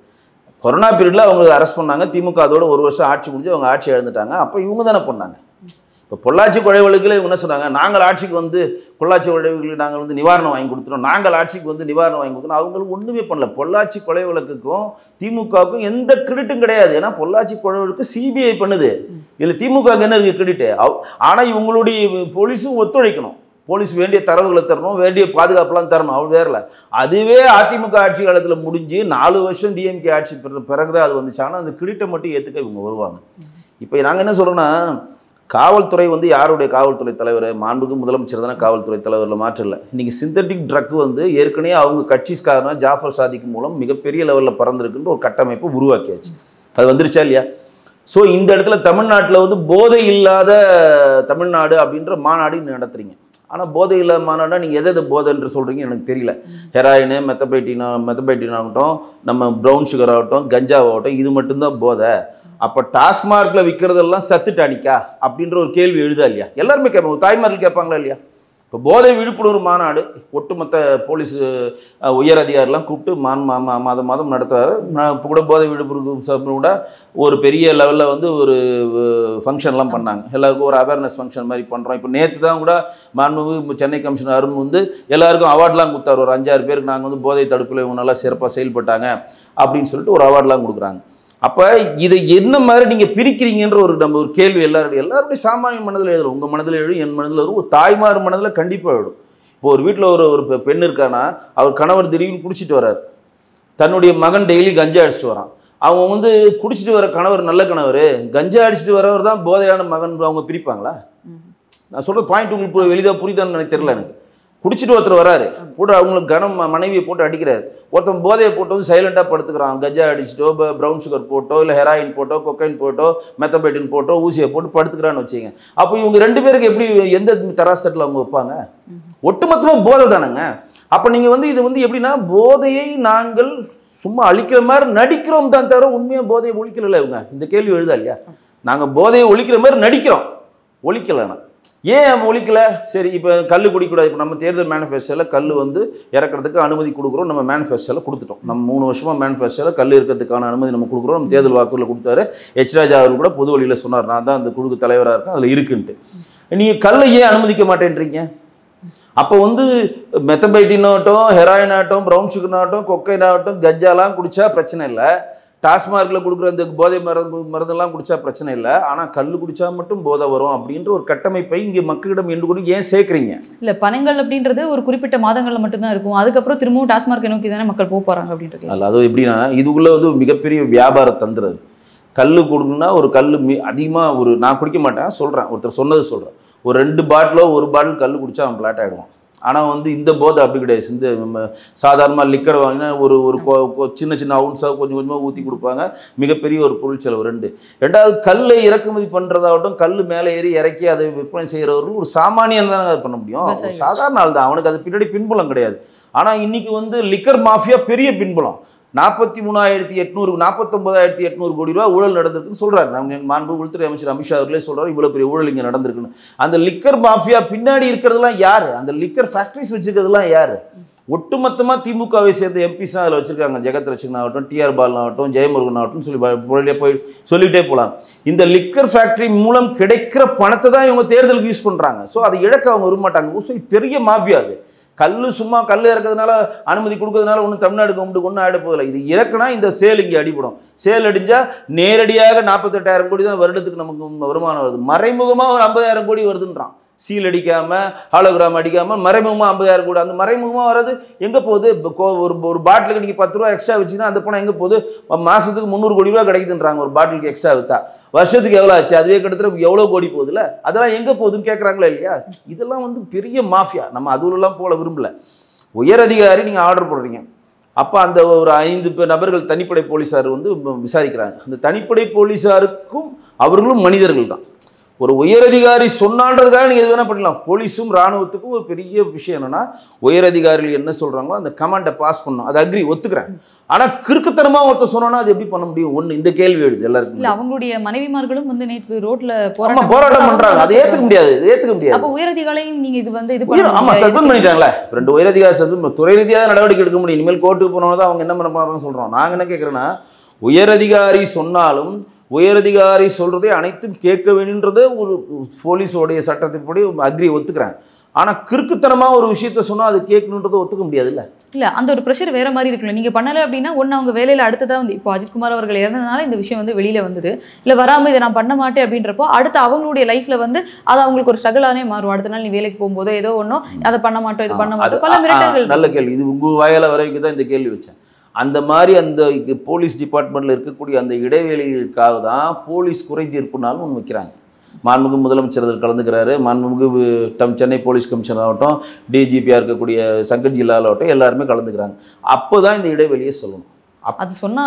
கொரோனா பீரியடில் அவங்க அரெஸ்ட் பண்ணாங்க, திமுக அதோட 1 வருஷம் ஆட்சி முடிஞ்சு அவங்க ஆட்சி இழந்துட்டாங்க. அப்போ இவங்க தானே பண்ணாங்க. இப்போ பொள்ளாச்சி கொலை வழக்கில் இவங்க என்ன சொன்னாங்க, நாங்கள் ஆட்சிக்கு வந்து பொள்ளாச்சி கொலை வழக்கில் நாங்கள் வந்து நிவாரணம் வாங்கி கொடுத்துறோம், நாங்கள் ஆட்சிக்கு வந்து நிவாரணம் வாங்கி கொடுத்துறோம். அவங்களுக்கு ஒன்றுமே பண்ணல. பொள்ளாச்சி கொலை வழக்குக்கும் திமுகவுக்கும் எந்த கிரெடிட்டும் கிடையாது. ஏன்னா பொள்ளாச்சி கொலை வழக்கு சிபிஐ பண்ணுது, இதில் திமுகவுக்கு என்ன இருக்குது கிரெடிட்டு? ஆனால் இவங்களுடைய போலீஸும் ஒத்துழைக்கணும், போலீஸ் வேண்டிய தரவுகளை தரணும், வேண்டிய பாதுகாப்புலாம் தரணும். அவ்வளோ வேறல. அதுவே அதிமுக ஆட்சி காலத்தில் முடிஞ்சு 4 வருஷம் டிஎம்கே ஆட்சி பிறகுதான் அது வந்துச்சு. ஆனால் அந்த கிரெடிட்டை மட்டும் ஏற்றுக்க இவங்க வருவாங்க. இப்போ நாங்கள் என்ன சொல்கிறோன்னா, காவல்துறை வந்து யாருடைய காவல்துறை தலைவர்? மாண்புக்கு முதலமைச்சர் தானே காவல்துறை தலைவரில் மாற்றம் இல்லை. இன்றைக்கி சிந்தட்டிக் ட்ரக் வந்து ஏற்கனவே அவங்க கட்சிக்காரனா ஜாஃபர் சாதிக் மூலம் மிகப்பெரிய லெவலில் பறந்துருக்குன்ற ஒரு கட்டமைப்பு உருவாக்கியாச்சு. அது வந்துருச்சா இல்லையா? ஸோ இந்த இடத்துல தமிழ்நாட்டில் வந்து போதை இல்லாத தமிழ்நாடு அப்படின்ற மாநாடு நடத்துறீங்க. ஆனால் போதை இல்லாத மாநாடுனா நீங்கள் எதை போதைன்னு சொல்கிறீங்க எனக்கு தெரியல. ஹெராயின், மெத்தபைட்டின் ஆகட்டும், நம்ம ப்ரௌன் சுகர் ஆகட்டும், கஞ்சாவாகட்டும், இது மட்டும்தான் போதை. அப்போ டாஸ்மார்க்கில் விற்கிறதெல்லாம் சத்து டானிக்கா அப்படின்ற ஒரு கேள்வி எழுதா இல்லையா? எல்லாருமே கேட்பாங்க, தாய்மார்கள் கேட்பாங்களா இல்லையா? இப்போ போதை விழிப்புணர்வு மாநாடு ஒட்டுமொத்த போலீஸ் உயர் அதிகாரிலாம் கூப்பிட்டு மாதம் நடத்துகிறாரு. நான் இப்போ கூட போதை விழிப்புணர்வு கூட ஒரு பெரிய லெவலில் வந்து ஒரு ஃபங்க்ஷன்லாம் பண்ணாங்க. எல்லாருக்கும் ஒரு அவேர்னஸ் ஃபங்க்ஷன் மாதிரி பண்ணுறோம். இப்போ நேற்று தான் கூட மாண்புமிகு சென்னை கமிஷனர் அருண் வந்து எல்லாருக்கும் அவார்ட்லாம் கொடுத்தாரு. ஒரு 5-6 பேருக்கு நாங்கள் வந்து போதை தடுப்பில் இவங்க நல்லா சிறப்பாக செயல்பட்டாங்க அப்படின்னு சொல்லிட்டு ஒரு அவார்ட்லாம் கொடுக்குறாங்க. அப்போ இதை என்ன மாதிரி நீங்கள் பிரிக்கிறீங்கன்ற ஒரு கேள்வி எல்லாருடைய சாமானிய மனதில் எழுதும். உங்கள் மனதில் எழுதும், என் மனதில் வரும், ஒரு தாய்மார் மனதில் கண்டிப்பாக எழுதும். இப்போ ஒரு வீட்டில் ஒரு பெண் இருக்கானா, அவர் கணவர் திடீர்னு குடிச்சிட்டு வர்றார், தன்னுடைய மகன் டெய்லி கஞ்சா அடிச்சுட்டு வரான். அவங்க வந்து குடிச்சிட்டு வர கணவர் நல்ல கணவர், கஞ்சா அடிச்சுட்டு வரவர் தான் போதையான மகன் அவங்க பிரிப்பாங்களா? நான் சொல்கிற பாயிண்ட் உங்களுக்கு எளிதாக புரியுதான்னு எனக்கு தெரியல. எனக்கு குடிச்சிட்டு ஒருத்தர் வராரு, போட்டு அவங்களுக்கு மனைவியை போட்டு அடிக்கிறாரு. ஒருத்தன் போதையை போட்டு வந்து சைலண்டாக படுத்துக்கிறான். கஞ்சா அடிச்சிட்டோ, ப்ரௌன் சுகர் போட்டோ, இல்லை ஹெராயின் போட்டோ, கொக்கைன் போட்டோ, மெத்தபைட்டின் போட்டோ, ஊசியை போட்டு படுத்துக்கிறான்னு வச்சுங்க. அப்போ இவங்க 2 பேருக்கு எப்படி எந்த தராசத்தில் அவங்க வைப்பாங்க? ஒட்டுமொத்தமாக போதை தானேங்க. அப்போ நீங்கள் வந்து இது வந்து எப்படின்னா, போதையை நாங்கள் சும்மா அழிக்கிற மாதிரி நடிக்கிறோம் தான் தவிர உண்மையாக போதையை ஒழிக்கல. இவங்க இந்த கேள்வி எழுதா இல்லையா? நாங்கள் போதையை ஒழிக்கிற மாதிரி நடிக்கிறோம், ஒழிக்கலைண்ணா. ஏன் ஒழிக்கல? சரி, இப்போ கல் குடிக்கூடாது. இப்போ நம்ம தேர்தல் மேனிஃபெஸ்டோவில் கல் வந்து இறக்கிறதுக்கு அனுமதி கொடுக்குறோம். நம்ம மேனிஃபெஸ்டோவில் கொடுத்துட்டோம். நம்ம 3 வருஷமாக மேனிஃபெஸ்டோவில் கல் இருக்கிறதுக்கான அனுமதி நம்ம கொடுக்குறோம். நம்ம தேர்தல் வாக்குறுதியில் கொடுத்தாரு. எச் ராஜா அவர் கூட பொது வழியில் சொன்னார், நான் தான் அந்த குழுக்கு தலைவராக இருக்கேன், அதில் இருக்குன்ட்டு. நீங்கள் கல்லை ஏன் அனுமதிக்க மாட்டேன்றீங்க? அப்போ வந்து மெத்தபைட்டின் ஆகட்டும், ஹெராயின் ஆகட்டும், ப்ரௌன் சுகர் ஆகட்டும், கொக்கைன் ஆகட்டும், கஞ்சாலாம் குடித்தா பிரச்சனை இல்லை. டாஸ்மார்க்கில் கொடுக்குற அந்த போதை மருந்தெல்லாம் குடித்தா பிரச்சனை இல்லை. ஆனால் கல் குடித்தா மட்டும் போதை வரும் அப்படின்ற ஒரு கட்டமைப்பை இங்கே மக்களிடம் என்று கூட ஏன் சேர்க்குறீங்க? இல்லை, பணங்கள் அப்படின்றது ஒரு குறிப்பிட்ட மாதங்களில் மட்டும்தான் இருக்கும். அதுக்கப்புறம் திரும்பவும் டாஸ்மார்க்கை நோக்கி தானே மக்கள் போகிறாங்க அப்படின்றது. அல்ல, அது எப்படின்னா இதுக்குள்ளே வந்து மிகப்பெரிய வியாபார தந்துறது. கல் கொடுக்கணும்னா ஒரு கல் அதிகமாக நான் குடிக்க மாட்டேன் சொல்கிறேன், ஒருத்தர் சொன்னது சொல்கிறேன். ஒரு 2 பாட்டிலோ 1 பாட்டில் கல் குடித்தா அவன் பிளாட் ஆகிடுவான். ஆனால் வந்து இந்த போதை அப்படி கிடையாது. இந்த நம்ம சாதாரணமாக லிக்கர் வாங்கினா ஒரு சின்ன சின்ன அவுன்ஸாக கொஞ்சம் கொஞ்சமாக ஊற்றி கொடுப்பாங்க. மிகப்பெரிய ஒரு பொருள் செலவு. ரெண்டாவது கல்லை இறக்குமதி பண்ணுறதாகட்டும், கல் மேலே ஏறி இறக்கி அதை விற்பனை செய்கிறவர்கள் ஒரு சாமானியன் தானே அதை பண்ண முடியும். ஒரு சாதாரண ஆள் தான், அவனுக்கு அது பின்னாடி பின்புலம் கிடையாது. ஆனால் இன்றைக்கி வந்து லிக்கர் மாஃபியா பெரிய பின்புலம். 43,800 49,800 கோடி ரூபா ஊழல் நடந்திருக்குன்னு சொல்கிறார். நம்ம மாண்பு உள்துறை அமைச்சர் அமித்ஷா அவர்களே சொல்கிறார், இவ்வளோ பெரிய ஊழல் இங்கே நடந்திருக்குன்னு. அந்த லிக்கர் மாஃபியா பின்னாடி இருக்கிறதுலாம் யார்? அந்த லிக்கர் ஃபேக்ட்ரிஸ் வச்சுருக்கிறதுலாம் யார்? ஒட்டுமொத்தமாக திமுகவை சேர்ந்த எம்பிஸ் தான் அதில் வச்சுருக்காங்க. ஜெகத் ரட்சகன் ஆகட்டும், டிஆர் பாலன் ஆகட்டும், ஜெயமுருகன் ஆகட்டும் போய் சொல்லிகிட்டே போகலாம். இந்த லிக்கர் ஃபேக்ட்ரி மூலம் கிடைக்கிற பணத்தை தான் இவங்க தேர்தலுக்கு யூஸ் பண்ணுறாங்க. ஸோ அதை இழக்க அவங்க விரும்பமாட்டாங்க. ஸோ பெரிய மாஃபியா அது. சும்மா கல் இறக்கிறதுனால அனுமதி கொடுக்கறதுனால ஒன்றும் தமிழ்நாடு கவர்மெண்ட்டுக்கு ஒன்றும் ஆகிட போதில்லை. இது இறக்குனா இந்த சேல் இங்கே அடிப்படும். சேல் அடிஞ்சால் நேரடியாக 48,000 கோடி தான் வருடத்துக்கு நமக்கு வருமானம் வருது. மறைமுகமாக ஒரு 50,000 கோடி வருதுன்றான். சீல் அடிக்காமல், ஹாலோகிராம் அடிக்காமல் மறைமுகமாக 50,000 கோடி. அந்த மறைமுகமாக வர்றது எங்கே போகுது? ஒரு பாட்டிலுக்கு நீங்கள் 10 ரூபா எக்ஸ்ட்ரா வச்சுன்னா அந்த பணம் எங்கே போகுது? மாதத்துக்கு 300 கோடி ரூபா கிடைக்குதுன்றாங்க ஒரு பாட்டிலுக்கு எக்ஸ்ட்ரா விற்றா. வருஷத்துக்கு எவ்வளோ ஆச்சு? அதுவே கிட்டத்தட்ட எவ்வளோ கோடி போகுதுல்ல? அதெல்லாம் எங்கே போகுதுன்னு கேட்குறாங்களா இல்லையா? இதெல்லாம் வந்து பெரிய மாஃபியா. நம்ம அதுலாம் போல விரும்பலை. உயர் அதிகாரி நீங்கள் ஆர்டர் போடுறீங்க, அப்போ அந்த ஒரு 5 நபர்கள் தனிப்படை போலீஸார் வந்து விசாரிக்கிறாங்க. அந்த தனிப்படை போலீஸாருக்கும் அவர்களும் மனிதர்கள் தான். ஒரு உயரதிகாரி சொன்னான்றதுக்காக நீங்கள் எது வேணால் பண்ணலாம். போலீஸும் இராணுவத்துக்கும் ஒரு பெரிய விஷயம் என்னென்னா, உயரதிகாரிகள் என்ன சொல்கிறாங்களோ அந்த கமாண்டை பாஸ் பண்ணணும். அது அக்ரி, ஒத்துக்கிறேன். ஆனால் கிறுக்குத்தனமாக ஒருத்தர் சொன்னோன்னா அது எப்படி பண்ண முடியும்? ஒன்று இந்த கேள்வி எழுது எல்லாருக்கும். இல்லை, அவங்களுடைய மனைவிமார்களும் வந்து நேற்று ரோட்ல போராட்டம் பண்ணுறாங்க. அதை ஏற்றுக்க முடியாது, ஏற்றுக்க முடியாது. அப்போ உயரதிகாரியும் நீங்கள் இது வந்து ஆமாம், சஸ்பெண்ட் பண்ணிட்டாங்களே. 2 உயரதிகாரி சஸ்பெண்ட், துறை ரீதியாக நடவடிக்கை எடுக்க முடியும். இனிமேல் கோர்ட்டுக்கு போனவங்க தான் அவங்க என்ன பண்ண போகிறாங்கன்னு சொல்கிறோம். நாங்கள் என்ன கேட்குறேன்னா, உயரதிகாரி சொன்னாலும் உயரதிகாரி சொல்கிறதே அனைத்தும் கேட்க வேணுன்றதை ஒரு போலீஸோடைய சட்டத்தின்படி அக்ரி, ஒத்துக்கிறேன். ஆனால் கிறுக்குத்தனமாக ஒரு விஷயத்த சொன்னால் அது கேட்கணுன்றதை ஒத்துக்க முடியாதுல்ல. இல்லை, அந்த ஒரு ப்ரெஷர் வேறு மாதிரி இருக்குல்ல. நீங்கள் பண்ணலை அப்படின்னா ஒன்று அவங்க வேலையில் அடுத்ததாக வந்து இப்போ அஜித்குமார் அவர்கள் இறந்ததுனால இந்த விஷயம் வந்து வெளியில் வந்தது. இல்லை வராமல் இதை நான் பண்ண மாட்டேன் அப்படின்றப்போ அடுத்து அவங்களுடைய லைஃப்பில் வந்து அது அவங்களுக்கு ஒரு ஸ்ட்ரகிளானே மாறும். அடுத்த நாள் நீ வேலைக்கு போகும்போதோ ஏதோ ஒன்றும் அதை பண்ண மாட்டோம், இது பண்ண மாட்டோம், பல மிரட்டல்கள். நல்ல கேள்வி. இது உங்கள் வாயால் வரைக்கும் தான் இந்த கேள்வி வச்சேன். அந்த மாதிரி அந்த போலீஸ் டிபார்ட்மெண்ட்டில் இருக்கக்கூடிய அந்த இடைவெளிகளுக்காக தான் போலீஸ் குறை தீர்ப்பு நாள் ஒன்று வைக்கிறாங்க. மாண்புமிகு முதலமைச்சர் அதில் கலந்துக்கிறாரு. மாண்புமிகு சென்னை போலீஸ் கமிஷனர் ஆகட்டும், டிஜிபியாக இருக்கக்கூடிய சங்கர் ஜில்லால் ஆகட்டும், எல்லாருமே கலந்துக்கிறாங்க. அப்போ தான் இந்த இடைவெளியை சொல்லணும். அது சொன்னா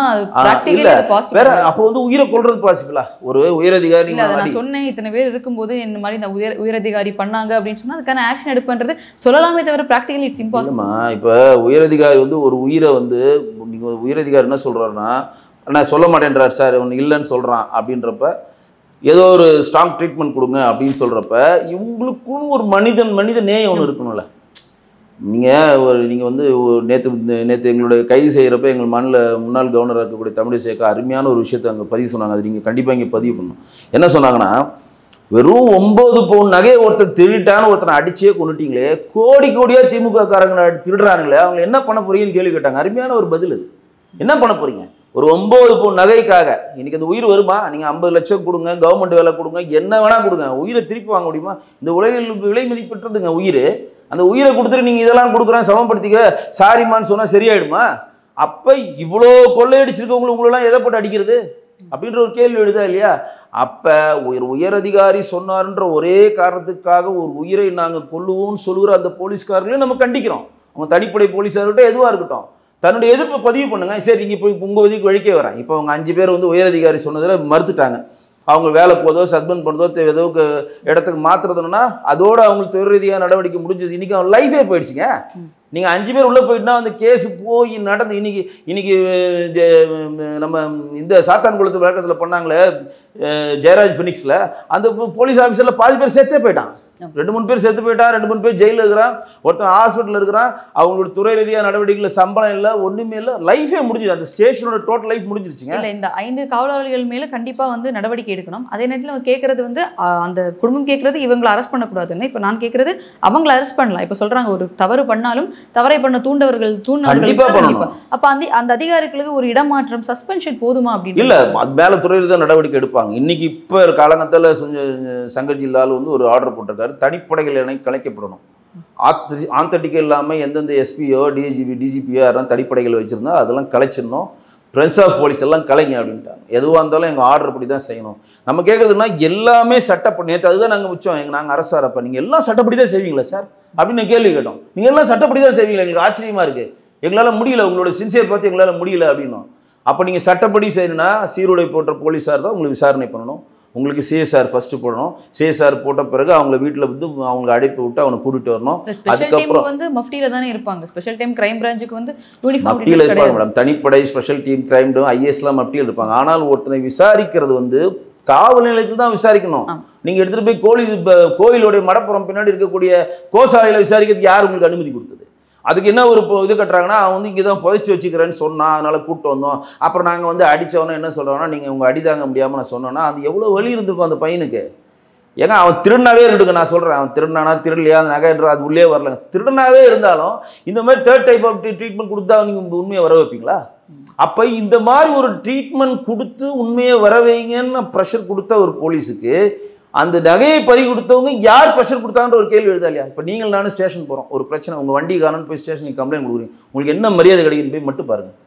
வேற அப்போ வந்து உயிரை கொள்றது பாசிபிளா? ஒரு உயரதிகாரி நான் சொன்னேன், இத்தனை பேர் இருக்கும்போது இந்த மாதிரி இந்த உயரதிகாரி பண்ணாங்க அப்படின்னு சொன்னா அதுக்கான ஆக்ஷன் எடுப்பன்றது சொல்லலாமே தவிர பிராக்டிகலி இட்ஸ் இம்பாசிபிள். இப்போ உயரதிகாரி வந்து ஒரு உயிரை வந்து நீங்கள் உயரதிகாரி என்ன சொல்கிறாருன்னா, நான் சொல்ல மாட்டேன்றார் சார், ஒன்று இல்லைன்னு சொல்கிறான் அப்படின்றப்ப ஏதோ ஒரு ஸ்ட்ராங் ட்ரீட்மெண்ட் கொடுங்க அப்படின்னு சொல்கிறப்ப இவங்களுக்கும் ஒரு மனித நேயம் ஒன்று இருக்கணும்ல. நீங்கள் வந்து நேற்று எங்களுடைய கைது செய்கிறப்ப எங்கள் முன்னாள் கவர்னராக இருக்கக்கூடிய தமிழிசைக்கு அருமையான ஒரு விஷயத்தை அங்கே பதிவு சொன்னாங்க. அது நீங்கள் கண்டிப்பாக இங்கே பதிவு பண்ணணும். என்ன சொன்னாங்கன்னா, வெறும் 9 பவுன் நகையை ஒருத்தர் திருட்டான்னு ஒருத்தனை அடிச்சே கொண்டுட்டீங்களே, கோடியாக திமுக காரங்களை திருடுறானுங்களே, அவங்க என்ன பண்ண போறீங்கன்னு கேள்வி கேட்டாங்க. அருமையான ஒரு பதில் அது. என்ன பண்ண போறீங்க? ஒரு 9 பவுன் நகைக்காக இன்னைக்கு அந்த உயிர் வருமா? நீங்கள் 50 லட்சம் கொடுங்க, கவர்மெண்ட் வேலை கொடுங்க, என்ன வேணால் கொடுங்க, உயிரை திருப்பி வாங்க முடியுமா? இந்த உலகில் விலை மதிப்பற்றதுங்க உயிர். அந்த உயிரை கொடுத்துட்டு நீங்கள் இதெல்லாம் கொடுக்குறேன் சமப்படுத்திக்க சாரிமான்னு சொன்னால் சரியாயிடுமா? அப்போ இவ்வளோ கொள்ளையடிச்சிருக்கவங்களும் உங்களெல்லாம் எதை போட்டு அடிக்கிறது அப்படின்ற ஒரு கேள்வி எழுதா இல்லையா? அப்போ உயர் அதிகாரி சொன்னார்ன்ற ஒரே காரணத்துக்காக ஒரு உயிரை நாங்கள் கொல்லுவோம்னு சொல்லுகிற அந்த போலீஸ்காரங்களையும் நம்ம கண்டிக்கிறோம். அவங்க தனிப்படை போலீஸார்கிட்ட எதுவாக இருக்கட்டும், தன்னுடைய எதிர்ப்பை பதிவு பண்ணுங்க. சரி, நீங்கள் இப்போ உங்கள் வதிக்கு வழிக்கே வரேன். இப்போ அவங்க 5 பேர் வந்து உயர் அதிகாரி சொன்னதில் மறுத்துட்டாங்க. அவங்க வேலை போதோ சஸ்பெண்ட் பண்ணுறதோ ஏதோ இடத்துக்கு மாற்றுறதுன்னா அதோடு அவங்களுக்கு தொழில் ரீதியாக நடவடிக்கை முடிஞ்சது. இன்றைக்கி அவங்க லைஃபே போயிடுச்சுங்க. நீங்கள் 5 பேர் உள்ளே போயிட்டுனா அந்த கேஸு போய் நடந்து இன்னைக்கு நம்ம இந்த சாத்தான்குளத்து வழக்கத்தில் பண்ணாங்களே ஜெயராஜ் ஃபினிக்ஸில், அந்த போலீஸ் ஆஃபீஸரில் பாதி பேர் செத்தே போயிட்டான். 2-3 பேர் செத்து போயிட்டான், 2-3 பேர் ஜெயிலில் இருக்கிறான், ஒருத்தன் ஹாஸ்பிட்டலில் இருக்கிறான், அவங்களோட துறை ரீதியாக நடவடிக்கையில் சம்பளம் இல்லை, ஒன்றுமே இல்லை, லைஃபே முடிஞ்சுது. அந்த ஸ்டேஷனோட டோட்டல் லைஃப் முடிஞ்சிருச்சுங்க. இல்லை, இந்த 5 காவலாளிகள் மேலே கண்டிப்பாக வந்து நடவடிக்கை எடுக்கணும். அதே நேரத்தில் அவங்க கேட்குறது வந்து அந்த குடும்பம் கேட்குறது இவங்களை அரெஸ்ட் பண்ணக்கூடாதுன்னு. இப்போ நான் கேட்குறது அவங்கள அரெஸ்ட் பண்ணலாம். இப்போ சொல்கிறாங்க ஒரு தவறு பண்ணாலும் தவறை பண்ண தூண்டவர்கள் அப்போ அந்த அதிகாரிகளுக்கு ஒரு இடமாற்றம், சஸ்பென்ஷன் போதுமா அப்படின்னு இல்லை, அது மேலே துறை ரீதியாக நடவடிக்கை எடுப்பாங்க. இன்னைக்கு இப்போ காலங்கத்தில் சங்கர் ஜில்லால் வந்து ஒரு ஆர்டர் போட்டிருக்காரு, தனிப்படைகள் என கலைக்கப்படணும். ஆந்தட்டிக்கை இல்லாமல் எந்தெந்த எஸ்பியோ டிஜிபியோ யாரும் தனிப்படைகள் வச்சுருந்தா அதெல்லாம் கலைச்சிடணும். பிரின்ஸ் ஆஃப் போலீஸ் எல்லாம் கலைங்க அப்படின்ட்டாங்க. எதுவாக இருந்தாலும் எங்கள் ஆர்டர் படி தான் செய்யணும். நம்ம கேட்குறதுனா எல்லாமே சட்டப்படி, நேற்று அதுதான் நாங்கள் மிச்சம், நாங்கள் அரசாரப்போ நீங்கள் எல்லாம் சட்டப்படி தான் செய்வீங்களா சார் அப்படின்னு கேள்வி கேட்டோம். நீங்கள் எல்லாம் சட்டப்படி தான் செய்வீங்களா, எங்களுக்கு ஆச்சரியமாக இருக்குது, எங்களால் முடியல, உங்களோட சின்சியர் பார்த்து எங்களால் முடியல அப்படின்னும். அப்போ நீங்கள் சட்டப்படி செய்யணும்னா சீருடை போட்ட போலீஸார் தான் உங்களுக்கு விசாரணை பண்ணணும். உங்களுக்கு சிஎஸ்ஆர் ஃபர்ஸ்ட் போடணும். சிஎஸ்ஆர் போட்ட பிறகு அவங்க வீட்டில் வந்து அவங்களை அழைப்பு விட்டு அவனை கூட்டிட்டு வரணும். அதுக்கப்புறம் வந்து மஃப்டியில தானே இருப்பாங்க. ஸ்பெஷல் டீம் கிரைம் பிரான்ச்சுக்கு வந்து மஃப்டியில் இருப்பாங்க மேடம். தனிப்படை ஸ்பெஷல் டீம் கிரைம் ஐஏஎஸ்லாம் மஃப்டியில் இருப்பாங்க. ஆனால் ஒருத்தனை விசாரிக்கிறது வந்து காவல் நிலையத்துக்கு தான் விசாரிக்கணும். நீங்கள் எடுத்துகிட்டு போய் கோயிலுடைய மடப்புறம் பின்னாடி இருக்கக்கூடிய கோசாலையில் விசாரிக்கிறதுக்கு யார் உங்களுக்கு அனுமதி கொடுத்தது? அதுக்கு என்ன ஒரு இது கட்டுறாங்கன்னா, அவன் வந்து இங்கே தான் புதைச்சி வச்சுக்கிறேன்னு சொன்னான், அதனால் கூப்பிட்டு வந்தோம். அப்புறம் நாங்கள் வந்து அடித்தவொன்னே என்ன சொல்கிறோன்னா, நீங்கள் உங்கள் அடி தாங்க முடியாமல் நான் சொன்னோன்னா அது எவ்வளோ வலி இருந்திருக்கும் அந்த பையனுக்கு. ஏங்க அவன் திருடனாவே இருந்துக்க, நான் சொல்கிறேன், அவன் திருடனானா திருடலையா அந்த நகைன்ற அது உள்ளே வரல. திருடனாவே இருந்தாலும் இந்த மாதிரி தேர்ட் டைப் ஆஃப் ட்ரீட்மெண்ட் கொடுத்தா நீங்கள் உண்மையை வர வைப்பீங்களா? அப்போ இந்த மாதிரி ஒரு ட்ரீட்மெண்ட் கொடுத்து உண்மையை வர வைங்கன்னு ப்ரெஷர் கொடுத்த ஒரு போலீஸுக்கு அந்த நகையை பறி கொடுத்தவங்க யார் ப்ரெஷர் கொடுத்தாங்கன்ற ஒரு கேள்வி எழுதா இல்லையா? இப்போ நீங்கள் நானும் ஸ்டேஷன் போகிறோம், ஒரு பிரச்சனை, உங்கள் வண்டி காரணம் போய் ஸ்டேஷனுக்கு கம்ப்ளைண்ட் கொடுக்குறீங்க, உங்களுக்கு என்ன மரியாதை கிடைக்குன்னு போய் மட்டும் பாருங்கள்.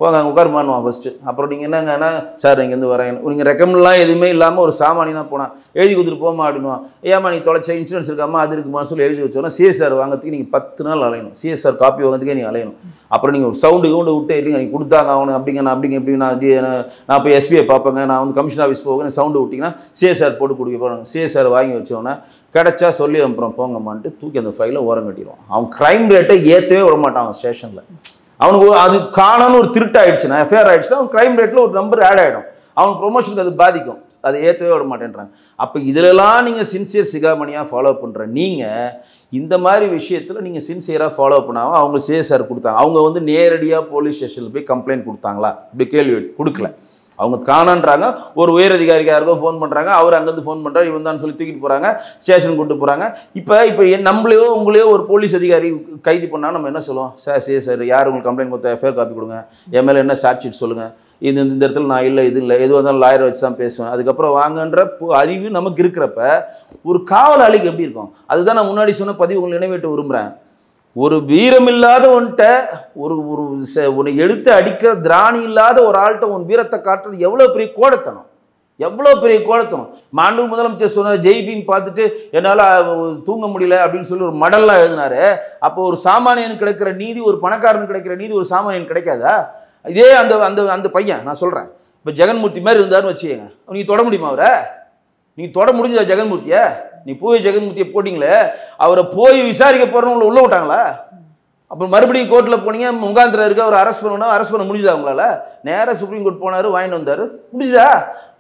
போங்க அங்கே உட்காருமானுவான் ஃபஸ்ட்டு. அப்புறம் நீங்கள் என்னங்கன்னா, சார் இங்கேருந்து வரேன், நீங்கள் ரெக்கமெண்ட்லாம் எதுவுமே இல்லாமல் ஒரு சாமானியனா போனால் எழுதி கொடுத்துட்டு போமா அப்படின்னுவான். ஏமா நீ தொலைச்ச இன்சூரன்ஸ் இருக்காமா அது இருக்குமா சொல்லி எழுதி வச்சோன்னா சிஎஸ்ஆர் வாங்கிறதுக்கு நீங்கள் 10 நாள் அலையணும். சிஎஸ்ஆர் காப்பி வாங்கிறதுக்கே நீங்கள் அலையணும். அப்புறம் நீங்கள் ஒரு சவுண்டு விட்டு இல்லைங்க நீங்கள் கொடுத்தாங்க அவனுக்கு அப்படிங்க எப்படி நான் போய் எஸ்பியை பார்ப்பேங்க, நான் வந்து கமிஷன் ஆஃபீஸ் போவேன், சவுண்டு விட்டிங்கன்னா சிஎஸ்ஆர் போட்டு கொடுக்க போகிறாங்க. சிஎஸ்ஆர் வாங்கி வச்சோன்னா கிடச்சா சொல்லி அப்புறம் போங்கம்மான்ட்டு தூக்கி அந்த ஃபைலை ஓரம் கட்டிடுவான். அவன் க்ரைம் ரேட்டை ஏற்றவே விட மாட்டான் அவன் ஸ்டேஷனில். அவனுக்கு அது காணான்னு ஒரு திருட்டு ஆயிடுச்சுன்னா, எஃப்ஐஆர் ஆயிடுச்சுன்னா அவன் கிரைம் ரேட்டில் ஒரு நம்பர் ஆட் ஆகிடும். அவனுக்கு ப்ரொமோஷனுக்கு அது பாதிக்கும். அதை ஏற்றவே விட மாட்டேன்றாங்க. அப்போ இதிலெல்லாம் நீங்கள் சின்சியர் சிகாமணியாக ஃபாலோ பண்ணுற நீங்கள் இந்த மாதிரி விஷயத்தில் நீங்கள் சின்சியராக ஃபாலோ பண்ணாமல் அவங்க சிஎஸ்ஆர் கொடுத்தாங்க. அவங்க வந்து நேரடியாக போலீஸ் ஸ்டேஷனில் போய் கம்ப்ளைண்ட் கொடுத்தாங்களா? இப்படி கேள்வி கொடுக்கல. அவங்க காணன்றாங்க, ஒரு உயர் அதிகாரிக்கு யாருக்கோ ஃபோன் பண்ணுறாங்க, அவர் அங்கேருந்து ஃபோன் பண்ணுறாரு, இவன் தான் சொல்லி தூக்கிட்டு போகிறாங்க, ஸ்டேஷன் கூப்பிட்டு போகிறாங்க. இப்போ நம்மளையோ உங்களையோ ஒரு போலீஸ் அதிகாரி கைது பண்ணால் நம்ம என்ன சொல்லுவோம்? சார் யார் உங்களுக்கு கம்ப்ளைண்ட் கொடுத்தா எஃப்ஐஆர் காப்பி கொடுங்க, என் மேலே என்ன சார்ஜ் ஷீட் சொல்லுங்கள், இந்த இடத்துல நான் இல்லை இது இல்லை, எதுவாக இருந்தாலும் லாயரை வச்சு தான் பேசுவேன், அதுக்கப்புறம் வாங்கன்ற அறிவு நமக்கு இருக்கிறப்ப ஒரு காவலாளிக்கு எப்படி இருக்கும்? அதுதான் நான் முன்னாடி சொன்ன பதிவு உங்களை நினைவேற்ற விரும்புகிறேன். ஒரு வீரமில்லாதவன்ட்ட உன்னை எடுத்து அடிக்கிற திராணி இல்லாத ஒரு ஆள்கிட்ட உன் வீரத்தை காட்டுறது எவ்வளோ பெரிய கோடத்தனம், எவ்வளோ பெரிய கோடத்தனம். மாண்பு முதலமைச்சர் சொன்னார், ஜெய்பீம் பார்த்துட்டு என்னால் தூங்க முடியல அப்படின்னு சொல்லி ஒரு மடல்லாம் எழுதினாரு. அப்போ ஒரு சாமானியனுக்கு கிடைக்கிற நீதி, ஒரு பணக்காரனுக்கு கிடைக்கிற நீதி ஒரு சாமானியனுக்கு கிடைக்காதா? இதே அந்த அந்த அந்த பையன் நான் சொல்கிறேன், இப்போ ஜெகன்மூர்த்தி மாதிரி இருந்தாருன்னு வச்சுக்கோங்க, நீங்கள் தொட முடியுமா அவரை? நீங்கள் தொட முடிஞ்சதா ஜெகன்மூர்த்தியை? நீ போய் ஜெகன்மூர்த்தியை போட்டிங்களே, அவரை போய் விசாரிக்க போகிறவங்களை உள்ளே விட்டாங்களா? அப்புறம் மறுபடியும் கோர்ட்டில் போனீங்க, முகாந்திரம் இருக்குது, அவர் அரெஸ்ட் பண்ணணும், அரெஸ்ட் பண்ண முடிஞ்சுதா உங்களால்? நேராக சுப்ரீம் கோர்ட் போனார், வாங்கிட்டு வந்தார், முடிஞ்சுதா?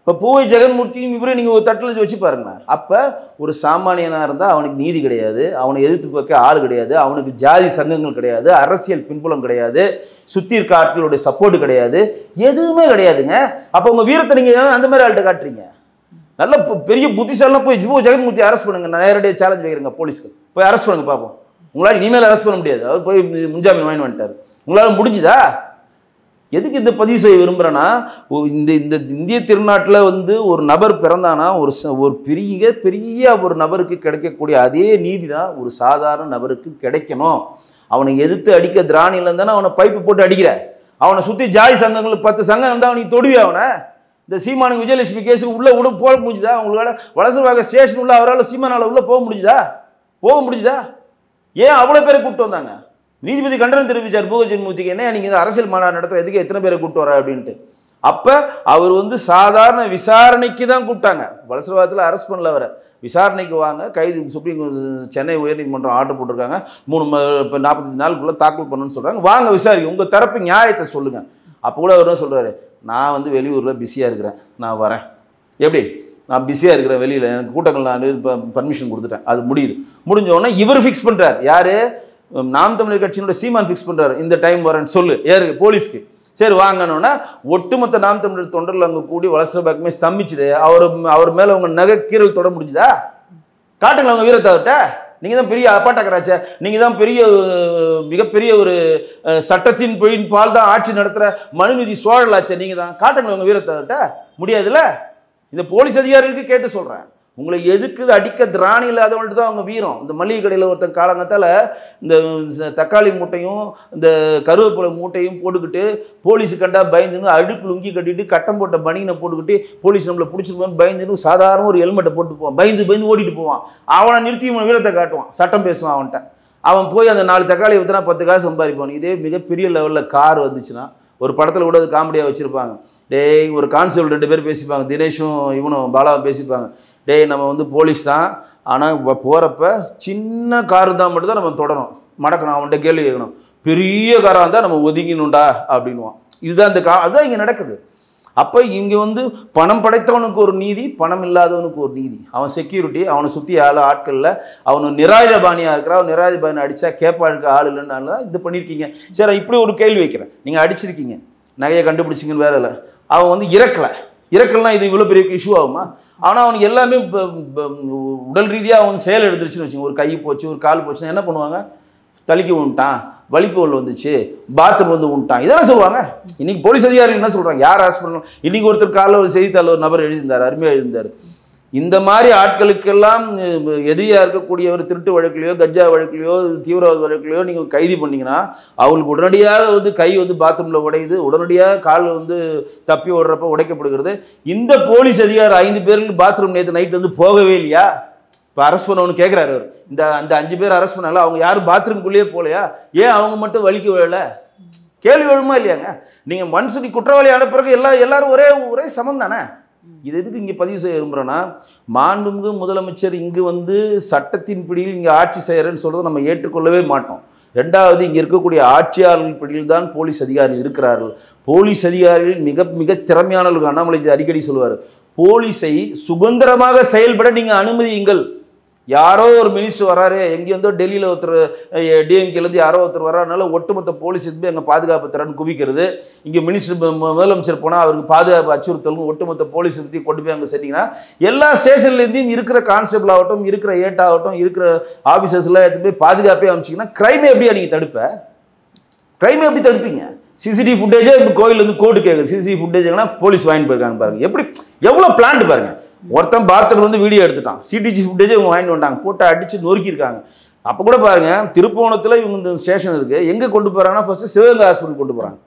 இப்போ போய் ஜெகன்மூர்த்தியும் இவரையும் நீங்கள் ஒரு தட்டில் வச்சு பாருங்களேன். அப்போ ஒரு சாமானியனாக இருந்தால் அவனுக்கு நீதி கிடையாது, அவனை எதிர்த்து பார்க்க ஆள் கிடையாது, அவனுக்கு ஜாதி சங்கங்கள் கிடையாது, அரசியல் பின்புலம் கிடையாது, சுற்றி இருக்க ஆட்களுடைய சப்போர்ட் கிடையாது, எதுவுமே கிடையாதுங்க. அப்போ உங்கள் வீரத்தை நீங்கள் அந்த மாதிரி ஆள்கிட்ட காட்டுறீங்க. நல்ல பெரிய புத்திசாலாம் போய் ஜெகன்மூர்த்தி அரெஸ்ட் பண்ணுங்க, நான் நேரடியாக சேலஞ்ச் வைக்கிறேங்க போலீஸ்க்கு, போய் அரெஸ்ட் பண்ணுங்க பார்ப்போம். உங்களால் இனிமேல் அரெஸ்ட் பண்ண முடியாது, அவர் போய் முன்ஜாமீன் வாங்கி வந்துட்டார், உங்களால் முடிஞ்சுதா? எதுக்கு இந்த பதிவு செய்ய விரும்புகிறேன்னா, இந்த இந்திய திருநாட்டில் வந்து ஒரு நபர் பிறந்தானா ஒரு பெரிய ஒரு நபருக்கு கிடைக்கக்கூடிய அதே நீதி தான் ஒரு சாதாரண நபருக்கு கிடைக்கணும். அவனை எதிர்த்து அடிக்க திராணியில் இருந்தானே அவனை பைப்பு போட்டு அடிக்கிற, அவனை சுற்றி ஜாதி சங்கங்கள் 10 சங்கம் இருந்தால் அவனுக்கு தொடுவே. அவனை இந்த சீமானுக்கு விஜயலட்சுமி கேஸுக்கு உள்ளே போக முடிஞ்சுதா? அவங்களால வலசரவாக ஸ்டேஷன் உள்ள அவரால் சீமானால் உள்ளே போக முடிஞ்சுதா? ஏன் அவ்வளோ பேரை கூப்பிட்டு வந்தாங்க? நீதிபதி கண்டனம் தெரிவித்தார் பூகஜென்மூர்த்திக்கு, என்ன நீங்கள் இந்த அரசியல் மாநாடு நடத்துகிற எதுக்கு எத்தனை பேரை கூப்பிட்டு வர அப்படின்ட்டு. அப்போ அவர் வந்து சாதாரண விசாரணைக்கு தான் கூப்பிட்டாங்க, வலசரவாதத்தில் அரெஸ்ட் பண்ணல. வர விசாரணைக்கு வாங்க, கைது சுப்ரீம் சென்னை உயர்நீதிமன்றம் ஆர்டர் போட்டிருக்காங்க, 45 நாளுக்குள்ளே தாக்கல் பண்ணணும்னு சொல்கிறாங்க, வாங்க விசாரிக்க, உங்கள் தரப்பு நியாயத்தை சொல்லுங்கள். அப்போ கூட அவர் சொல்கிறாரு, நான் வந்து வெளியூரில் பிஸியாக இருக்கிறேன், நான் வரேன். எப்படி நான் பிஸியாக இருக்கிறேன் வெளியில், எனக்கு கூட்டங்கள் நான் இப்போ பர்மிஷன் கொடுத்துட்டேன், அது முடிஞ்சோடனே இவர் ஃபிக்ஸ் பண்ணுறார். யார்? நாம் தமிழர் கட்சியினுடைய சீமான் ஃபிக்ஸ் பண்ணுறாரு. இந்த டைம் வரேன்னு சொல்லு யாரு? போலீஸ்க்கு. சரி வாங்கணுன்னா ஒட்டுமொத்த நாம் தமிழர் தொண்டர்கள் அங்கே கூடி வளசர பக்கமே ஸ்தம்பிச்சுது. அவர் மேலே அவங்க நகைக்கீரல் தொட முடிஞ்சுதா? காட்டுங்களா அவங்க வீரத்தாவிட்ட? நீங்கள் தான் பெரிய அப்பாட்டக்கராச்சே, நீங்கள் தான் மிகப்பெரிய ஒரு சட்டத்தின் பால் தான் ஆட்சி நடத்துகிற மனுநீதி சோழலாச்சே, நீங்கள் தான். காட்டுங்களா உங்கள் வீரத்தாவிட்ட? முடியாதுல்ல. இந்த போலீஸ் அதிகாரிகளுக்கு கேட்டு சொல்கிறேன், உங்களை எதுக்கு அடிக்க திராணி இல்லாதவன்ட்டு தான் அவங்க வீரம். இந்த மளிகை கடையில் ஒருத்தன் காலங்கத்தால் இந்த தக்காளி மூட்டையும் இந்த கருவேப்பிலை மூட்டையும் போட்டுக்கிட்டு போலீஸு கண்டா பயந்துன்னு அடுப்பு லுங்கி கட்டிட்டு கட்டம் போட்ட பனியனை போட்டுக்கிட்டு போலீஸ் நம்மளை பிடிச்சிருப்பான்னு பயந்துன்னு சாதாரண ஒரு ஹெல்மெட்டை போட்டு போவான், பயந்து ஓடிட்டு போவான். அவனை நிறுத்தி இவன் வீரத்தை காட்டுவான், சட்டம் பேசுவான் அவன்கிட்ட. அவன் போய் அந்த 4 தக்காளி விற்றுனா 10 காசு சம்பாதிப்பான். இதே மிகப்பெரிய லெவலில் கார் வந்துச்சுன்னா, ஒரு படத்தில் கூட அது காமெடியாக வச்சுருப்பாங்க. டேய் ஒரு கான்ஸ்டபிள் 2 பேர் பேசிப்பாங்க, தினேஷும் இவனும் பாலாவும் பேசிப்பாங்க. டேய் நம்ம வந்து போலீஸ் தான், ஆனால் போகிறப்ப சின்ன காரு தான் மட்டும் தான் நம்ம தொடரும், மடக்கணும், அவன்கிட்ட கேள்வி கேட்கணும். பெரிய காராக இருந்தால் நம்ம ஒதுங்கினுண்டா அப்படின்வான். இதுதான் இந்த அதுதான் இங்கே நடக்குது. அப்போ இங்கே வந்து பணம் படைத்தவனுக்கு ஒரு நீதி, பணம் இல்லாதவனுக்கு ஒரு நீதி. அவன் செக்யூரிட்டி, அவனை சுற்றி ஆட்களில் அவனு நிராயுதபாணியாக இருக்கிற, அவன் நிராயுதபாணி அடித்தா கேட்பாளுக்கு ஆள் இல்லைன்னால இது பண்ணியிருக்கீங்க. சரி இப்படி ஒரு கேள்வி வைக்கிறேன், நீங்கள் அடிச்சிருக்கீங்க, நகையை கண்டுபிடிச்சிங்கன்னு வேற இல்லை, அவன் வந்து இறக்கலைனா இது இவ்வளோ பெரிய இஷ்யூ ஆகுமா? ஆனால் அவனுக்கு எல்லாமே உடல் ரீதியாக அவன் செயல் எடுத்துருச்சுன்னு வச்சுங்க, ஒரு கை போச்சு ஒரு கால் போச்சுன்னா என்ன பண்ணுவாங்க? தலிக்கு விட்டான், வலிப்பு வந்துச்சு, பாத்ரூம் வந்து விட்டான், இதெல்லாம் சொல்லுவாங்க. இன்னைக்கு போலீஸ் அதிகாரிகள் என்ன சொல்கிறாங்க? யார் ஹாஸ்பிட்டல்? இன்னைக்கு ஒருத்தர் காலையில் ஒரு செய்தித்தாள் ஒரு நபர் எழுதியிருந்தார், அருமையாக எழுதியிருந்தார். இந்த மாதிரி ஆட்களுக்கெல்லாம் எதிரியாக இருக்கக்கூடியவர் திருட்டு வழக்குலையோ கஞ்சா வழக்குலையோ தீவிரவாத வழக்குலையோ நீங்கள் கைது பண்ணிங்கன்னா அவங்களுக்கு உடனடியாக வந்து கை வந்து பாத்ரூமில் உடையுது, உடனடியாக கால் வந்து தப்பி ஓடுறப்ப உடைக்கப்படுகிறது. இந்த போலீஸ் அதிகாரி 5 பேருக்கு பாத்ரூம் நேற்று நைட்டு வந்து போகவே இல்லையா? இப்போ அரெஸ்ட் பண்ணவனு கேட்குறாரு அவர். அந்த 5 பேர் அரெஸ்ட் பண்ணால அவங்க யாரும் பாத்ரூம்குள்ளேயே போகலையா? ஏன் அவங்க மட்டும் வலிக்க விழலை? கேள்வி எழுமா இல்லையாங்க? நீங்கள் மனுஷனி குற்றவாளி ஆன பிறகு எல்லாரும் ஒரே சமம் தானே? இது எதுக்கு இங்கே பதிவு செய்ய விரும்புகிறோன்னா, மாண்புமிகு முதலமைச்சர் இங்கு வந்து சட்டத்தின் பிடியில் இங்கே ஆட்சி செய்கிறேன்னு சொல்கிறத நம்ம ஏற்றுக்கொள்ளவே மாட்டோம். 2வது, இங்கே இருக்கக்கூடிய ஆட்சியாளர்கள் பிடியில் தான் போலீஸ் அதிகாரிகள் இருக்கிறார்கள். போலீஸ் அதிகாரிகள் மிக மிக திறமையானவர்கள். அண்ணாமலை அடிக்கடி சொல்லுவார், போலீஸை சுதந்திரமாக செயல்பட நீங்கள் அனுமதியுங்கள். யாரோ ஒரு மினிஸ்டர் வராரு, எங்கேயும் வந்து டெல்லியில் ஒருத்தர் டிஎம்கேலேருந்து யாரோ ஒருத்தர் வர்றதுனால ஒட்டுமொத்த போலீஸ் போய் அங்கே பாதுகாப்பு திறன் குவிக்கிறது. இங்கே முதலமைச்சர் போனால் அவருக்கு பாதுகாப்பு அச்சுறுத்தலும் ஒட்டுமொத்த போலீஸ் பற்றி கொண்டு போய் அங்கே செட்டிங்கன்னா எல்லா ஸ்டேஷன்லேருந்தையும் இருக்கிற கான்ஸ்டபிள் ஆகட்டும், இருக்கிற ஏட்டாகட்டும், இருக்கிற ஆஃபீஸர்ஸ்லாம் எடுத்து போய் பாதுகாப்பே அமைச்சிங்கன்னா கிரைமே எப்படியா நீங்கள் எப்படி தடுப்பீங்க? சிசிடிவி ஃபுட்டேஜே இப்போ கோயிலேருந்து கோர்ட்டு கேட்குது, சிசிடிவி ஃபுட்டேஜ்னா போலீஸ் வாங்கிட்டு போயிருக்காங்க பாருங்க, எவ்வளோ பிளான்ட் பாருங்க. ஒருத்தன் பாத்ரூம் வந்து வீடியோ எடுத்துட்டான், சிடிஜி ஃபுட்டேஜ் இவங்க வாங்கிட்டு வந்துட்டாங்க, போட்டு அடிச்சு நொறுக்கியிருக்காங்க. அப்போ கூட பாருங்க, திருப்போணத்தில் இவங்க இந்த ஸ்டேஷன் இருக்குது, எங்கே கொண்டு போகிறாங்கன்னா ஃபர்ஸ்ட்டு சிவகங்கை ஹாஸ்பிட்டல் கொண்டு போகிறாங்க.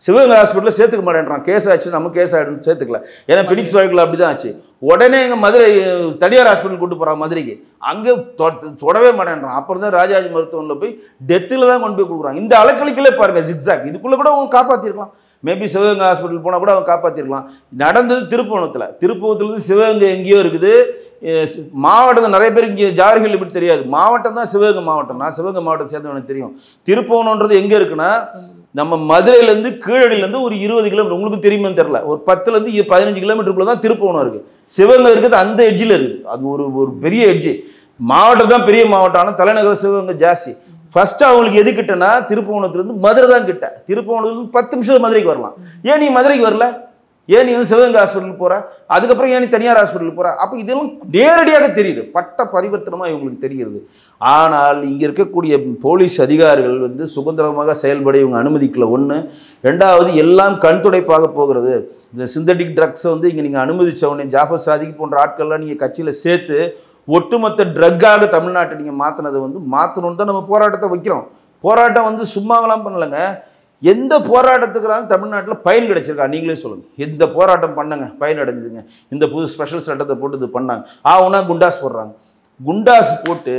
சிவகங்கை ஹாஸ்பிட்டலில் சேர்த்துக்க மாட்டேன்றான், கேஸ் ஆச்சு, நம்ம கேஸ் ஆகிடும் சேர்த்துக்கல. ஏன்னா பினிக்ஸ் வழக்கில் அப்படி தான் ஆச்சு. உடனே எங்கள் மதுரை தனியார் ஹாஸ்பிட்டல் கொண்டு போகிறான் மதுரைக்கு, அங்கே தொடவே மாட்டேன்றான். அப்புறம் தான் ராஜாஜி மருத்துவமனையில் போய் டெத்தில் தான் கொண்டு போய் கொடுக்குறாங்க. இந்த அலக்கழிக்கலே பாருங்கள் ஜிக்ஸாக், இதுக்குள்ளே கூட அவங்க காப்பாற்றிருக்கலாம். மேபி சிவகங்கை ஹாஸ்பிட்டல் போனால் கூட அவங்க காப்பாற்றிருக்கலாம். நடந்தது திருப்புவனத்துலேருந்து சிவகங்கை எங்கேயோ இருக்குது. மாவட்டத்தில் நிறைய பேர் இங்கே ஜாரிகள் இப்படி தெரியாது, மாவட்டம் தான் சிவகங்கை மாவட்டம். நான் சிவகங்கை மாவட்டம் சேர்ந்து எனக்கு தெரியும். திருப்புவனன்றது எங்கே இருக்குன்னா, நம்ம மதுரையிலேருந்து கீழடியிலேருந்து ஒரு 20 கிலோமீட்டர், உங்களுக்கு தெரியுமான்னு தெரியல, ஒரு 10லேருந்து 15 கிலோமீட்டருக்குள்ள தான் திருப்புவனம் இருக்குது. சிவகங்கை இருக்குது அந்த எட்ஜில் இருக்குது, அது ஒரு பெரிய எட்ஜு. மாவட்டம் தான் பெரிய மாவட்டம், ஆனால் தலைநகரம் சிவகங்கை ஜாஸ்தி. ஃபர்ஸ்ட் அவங்களுக்கு எது கிட்டனா திருப்புவனத்துலேருந்து மதுரை தான் கிட்ட. திருப்புவனத்துலேருந்து 10 நிமிஷம் மதுரைக்கு வரலாம். ஏன் நீ மதுரைக்கு வரல? ஏன் நீ வந்து சிவகங்கை ஹாஸ்பிட்டல் போகிற? அதுக்கப்புறம் ஏன் நீ தனியார் ஹாஸ்பிட்டல் போகிற? அப்போ இதெல்லாம் நேரடியாக தெரியுது, பட்ட பரிவர்த்தனமாக இவங்களுக்கு தெரிகிறது. ஆனால் இங்கே இருக்கக்கூடிய போலீஸ் அதிகாரிகள் வந்து சுதந்திரமாக செயல்பட இவங்க அனுமதிக்கல. 1. 2வது, எல்லாம் கண் துடைப்பாக போகிறது. இந்த சிந்தட்டிக் ட்ரக்ஸை வந்து இங்கே நீங்கள் அனுமதிச்ச உடனே ஜாஃபர் சாதிக் போன்ற ஆட்கள்லாம் நீங்கள் கட்சியில் சேர்த்து ஒட்டுமொத்த ட்ரக்காக தமிழ்நாட்டை நீங்கள் மாற்றினதை வந்து மாற்றணுன்னு தான் நம்ம போராட்டத்தை வைக்கிறோம். போராட்டம் வந்து சும்மாவெல்லாம் பண்ணலைங்க. எந்த போராட்டத்துக்குறாங்க தமிழ்நாட்டில் பயன் கிடைச்சிருக்கா? நீங்களே சொல்லுங்கள். எந்த போராட்டம் பண்ணங்க பயன் அடைஞ்சிதுங்க? இந்த புது ஸ்பெஷல் சட்டத்தை போட்டு இது பண்ணாங்க. ஆகுனா குண்டாஸ் போடுறாங்க. குண்டாஸ் போட்டு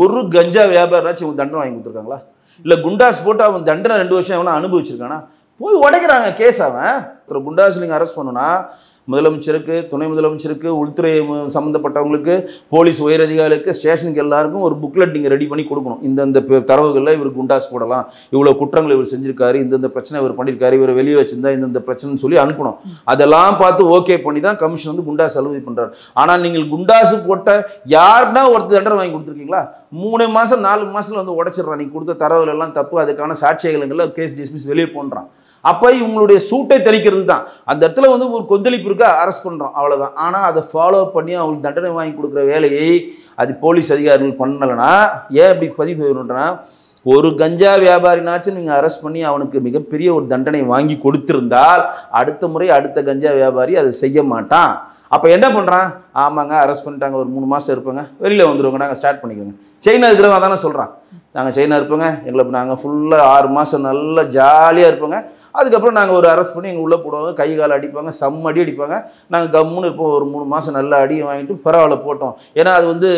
ஒரு கஞ்சா வியாபாரம்னாச்சும் இவங்க தண்டனை வாங்கி கொடுத்துருக்காங்களா? இல்லை குண்டாஸ் போட்டு அவன் தண்டனை 2 வருஷம் எவனா அனுபவிச்சிருக்கானா? போய் உடைக்கிறாங்க கேஸ். அவன் குண்டாஸ் நீங்கள் அரெஸ்ட் பண்ணுனா முதலமைச்சருக்கு, துணை முதலமைச்சருக்கு, உள்துறை சம்மந்தப்பட்டவங்களுக்கு, போலீஸ் உயரதிகாரிகளுக்கு, ஸ்டேஷனுக்கு எல்லாருக்கும் ஒரு புக்லெட் நீங்கள் ரெடி பண்ணி கொடுக்கணும். இந்தந்த தரவுகளில் இவர் குண்டாஸ் போடலாம், இவ்வளோ குற்றங்களை இவர் செஞ்சிருக்காரு, இந்தந்த பிரச்சனை இவர் பண்ணியிருக்காரு, இவர் வெளியே வச்சிருந்தா இந்தந்த பிரச்சனைன்னு சொல்லி அனுப்பணும். அதெல்லாம் பார்த்து ஓகே பண்ணி தான் கமிஷன் வந்து குண்டாஸ் அலுவலி பண்ணுறாரு. ஆனால் நீங்கள் குண்டாசு போட்ட யாருன்னா ஒருத்தர் தண்டனை வாங்கி கொடுத்துருக்கீங்களா? 3 மாதம் 4 மாதத்தில் வந்து உடைச்சிடுறான். நீங்கள் கொடுத்த தரவுகள் எல்லாம் தப்பு, அதுக்கான சாட்சியங்களை கேஸ் டிஸ்மிஸ் வெளியே போன்றான். அப்போ இவங்களுடைய சூட்டை தெளிக்கிறது தான். அந்த இடத்துல வந்து ஒரு கொந்தளிப்பு இருக்கா, அரெஸ்ட் பண்ணுறோம், அவ்வளோதான். ஆனால் அதை ஃபாலோ பண்ணி அவங்களுக்கு தண்டனை வாங்கி கொடுக்குற வேலையை அது போலீஸ் அதிகாரிகள் பண்ணலைன்னா, ஏன் இப்படி பதிவு செய்யணுன்றா, ஒரு கஞ்சா வியாபாரினாச்சும் நீங்கள் அரெஸ்ட் பண்ணி அவனுக்கு மிகப்பெரிய ஒரு தண்டனை வாங்கி கொடுத்திருந்தால் அடுத்த முறை அடுத்த கஞ்சா வியாபாரி அதை செய்ய மாட்டான். அப்போ என்ன பண்ணுறான்? ஆமாங்க அரெஸ்ட் பண்ணிட்டாங்க, ஒரு 3 மாதம் இருப்பாங்க, வெளியில் வந்துடுவாங்க, நாங்கள் ஸ்டார்ட் பண்ணிக்கிறோங்க. செயினாக இருக்கிறவங்க தானே சொல்கிறான், நாங்கள் செயினாக இருப்போங்க, எங்களை நாங்கள் ஃபுல்லாக 6 மாதம் நல்லா ஜாலியாக இருப்போங்க, அதுக்கப்புறம் நாங்கள் ஒரு அரெஸ்ட் பண்ணி எங்கள் உள்ளே போடுவாங்க, கை கால் அடிப்பாங்க, செம்ம அடி அடிப்பாங்க, நாங்கள் கம்முன்னு இருப்போம், ஒரு 3 மாதம் நல்லா அடியை வாங்கிட்டு பரவாயில்ல போட்டோம். ஏன்னா அது வந்து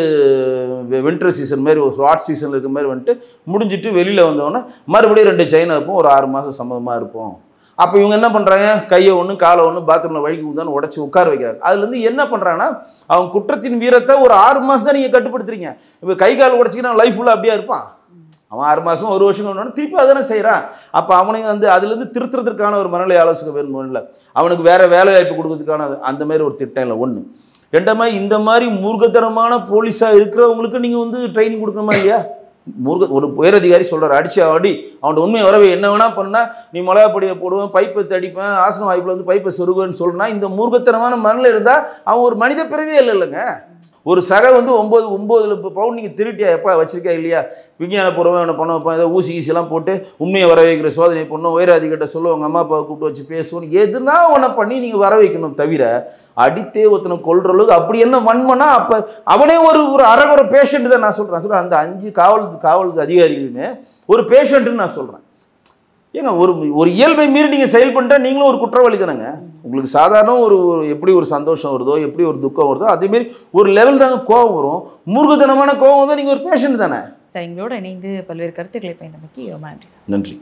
வின்டர் சீசன் மாதிரி, ஒரு ஹாட் சீசனில் இருக்கிற மாதிரி வந்துட்டு முடிஞ்சிட்டு வெளியில் வந்தோன்னா மறுபடியும் 2 செயினாக இருப்போம், ஒரு 6 மாதம் சம்மதமாக இருப்போம். அப்போ இவங்க என்ன பண்ணுறாங்க? கையை ஒன்று காலை ஒன்று பாத்ரூமில் வழுக்கி ஊதான்னு உடச்சி உட்கார வைக்கிறாங்க. அதுலேருந்து என்ன பண்ணுறாங்கன்னா, அவங்க குற்றத்தின் வீரத்தை ஒரு 6 மாதம் தான் நீங்கள் கட்டுப்படுத்துறீங்க. இப்போ கை கால் உடச்சிக்கினா லைஃப் ஃபுல்லாக அப்படியே இருப்பான். அவன் 6 மாதம் 1 வருஷம் ஒன்று திருப்பி அதானே செய்கிறான். அப்போ அவனுக்கு வந்து அதுலேருந்து திருத்துறதுக்கான ஒரு மனநிலை ஆலோசனை வேணும் இல்லை, அவனுக்கு வேறு வேலை வாய்ப்பு கொடுக்கறதுக்கான அந்த மாதிரி ஒரு திட்டம் இல்லை. 1 2 இந்த மாதிரி மூர்க்கத்தனமான போலீஸாக இருக்கிறவங்களுக்கு நீங்கள் வந்து ட்ரைனிங் கொடுக்கணுமா இல்லையா? ஒரு உயரதிகாரி சொல்கிறார், அடிச்சு அடி, அவன் உண்மையை வரவே என்ன வேணா பண்ணா, நீ மிளகா பொடியை போடுவேன், பைப்பை தடிப்பேன், ஆசன வாய்ப்பில் வந்து பைப்பை சொருகுவேன்னு சொல்கிறனா, இந்த மூர்க்கத்தனமான மனநிலை இருந்தால் அவன் ஒரு மனித பிறவியே இல்லைங்க. ஒரு சகை வந்து 9 பவுன் நீங்கள் திருட்டியா எப்போ வச்சிருக்கா இல்லையா? விஞ்ஞான பூர்வம் என்ன பண்ண வைப்போம், ஏதோ ஊசி கீசிலாம் போட்டு உண்மையை வர வைக்கிற சோதனை பண்ணணும், உயரதிகிட்ட சொல்லுவோம், உங்கள் அம்மா அப்பாவை கூப்பிட்டு வச்சு பேசுவோம், எதுனா ஒன்றை பண்ணி நீங்கள் வர வைக்கணும். தவிர அடித்தே ஒருத்தனை கொள்ற அளவுக்கு அப்படி என்ன வன்மனா, அப்போ அவனே ஒரு அறகுற பேஷண்ட் தான் நான் சொல்கிறேன். அந்த 5 காவல் அதிகாரிகளுமே ஒரு பேஷண்ட்டுன்னு நான் சொல்கிறேன். ஏங்க ஒரு இயல்பை மீறி நீங்கள் செயல் பண்ணிட்டா நீங்களும் ஒரு குற்றவாளி தானேங்க. உங்களுக்கு சாதாரண ஒரு எப்படி ஒரு சந்தோஷம் வருதோ, எப்படி ஒரு துக்கம் வருதோ, அதேமாரி ஒரு லெவல் தாங்க கோபம் வரும். மூர்க்கத்தனமான கோபம் தான், நீங்கள் ஒரு பேஷண்ட் தானே. சார், எங்களோட இணைந்து பல்வேறு கருத்துக்களை பயந்தமைக்கு ரொம்ப நன்றி சார். நன்றி.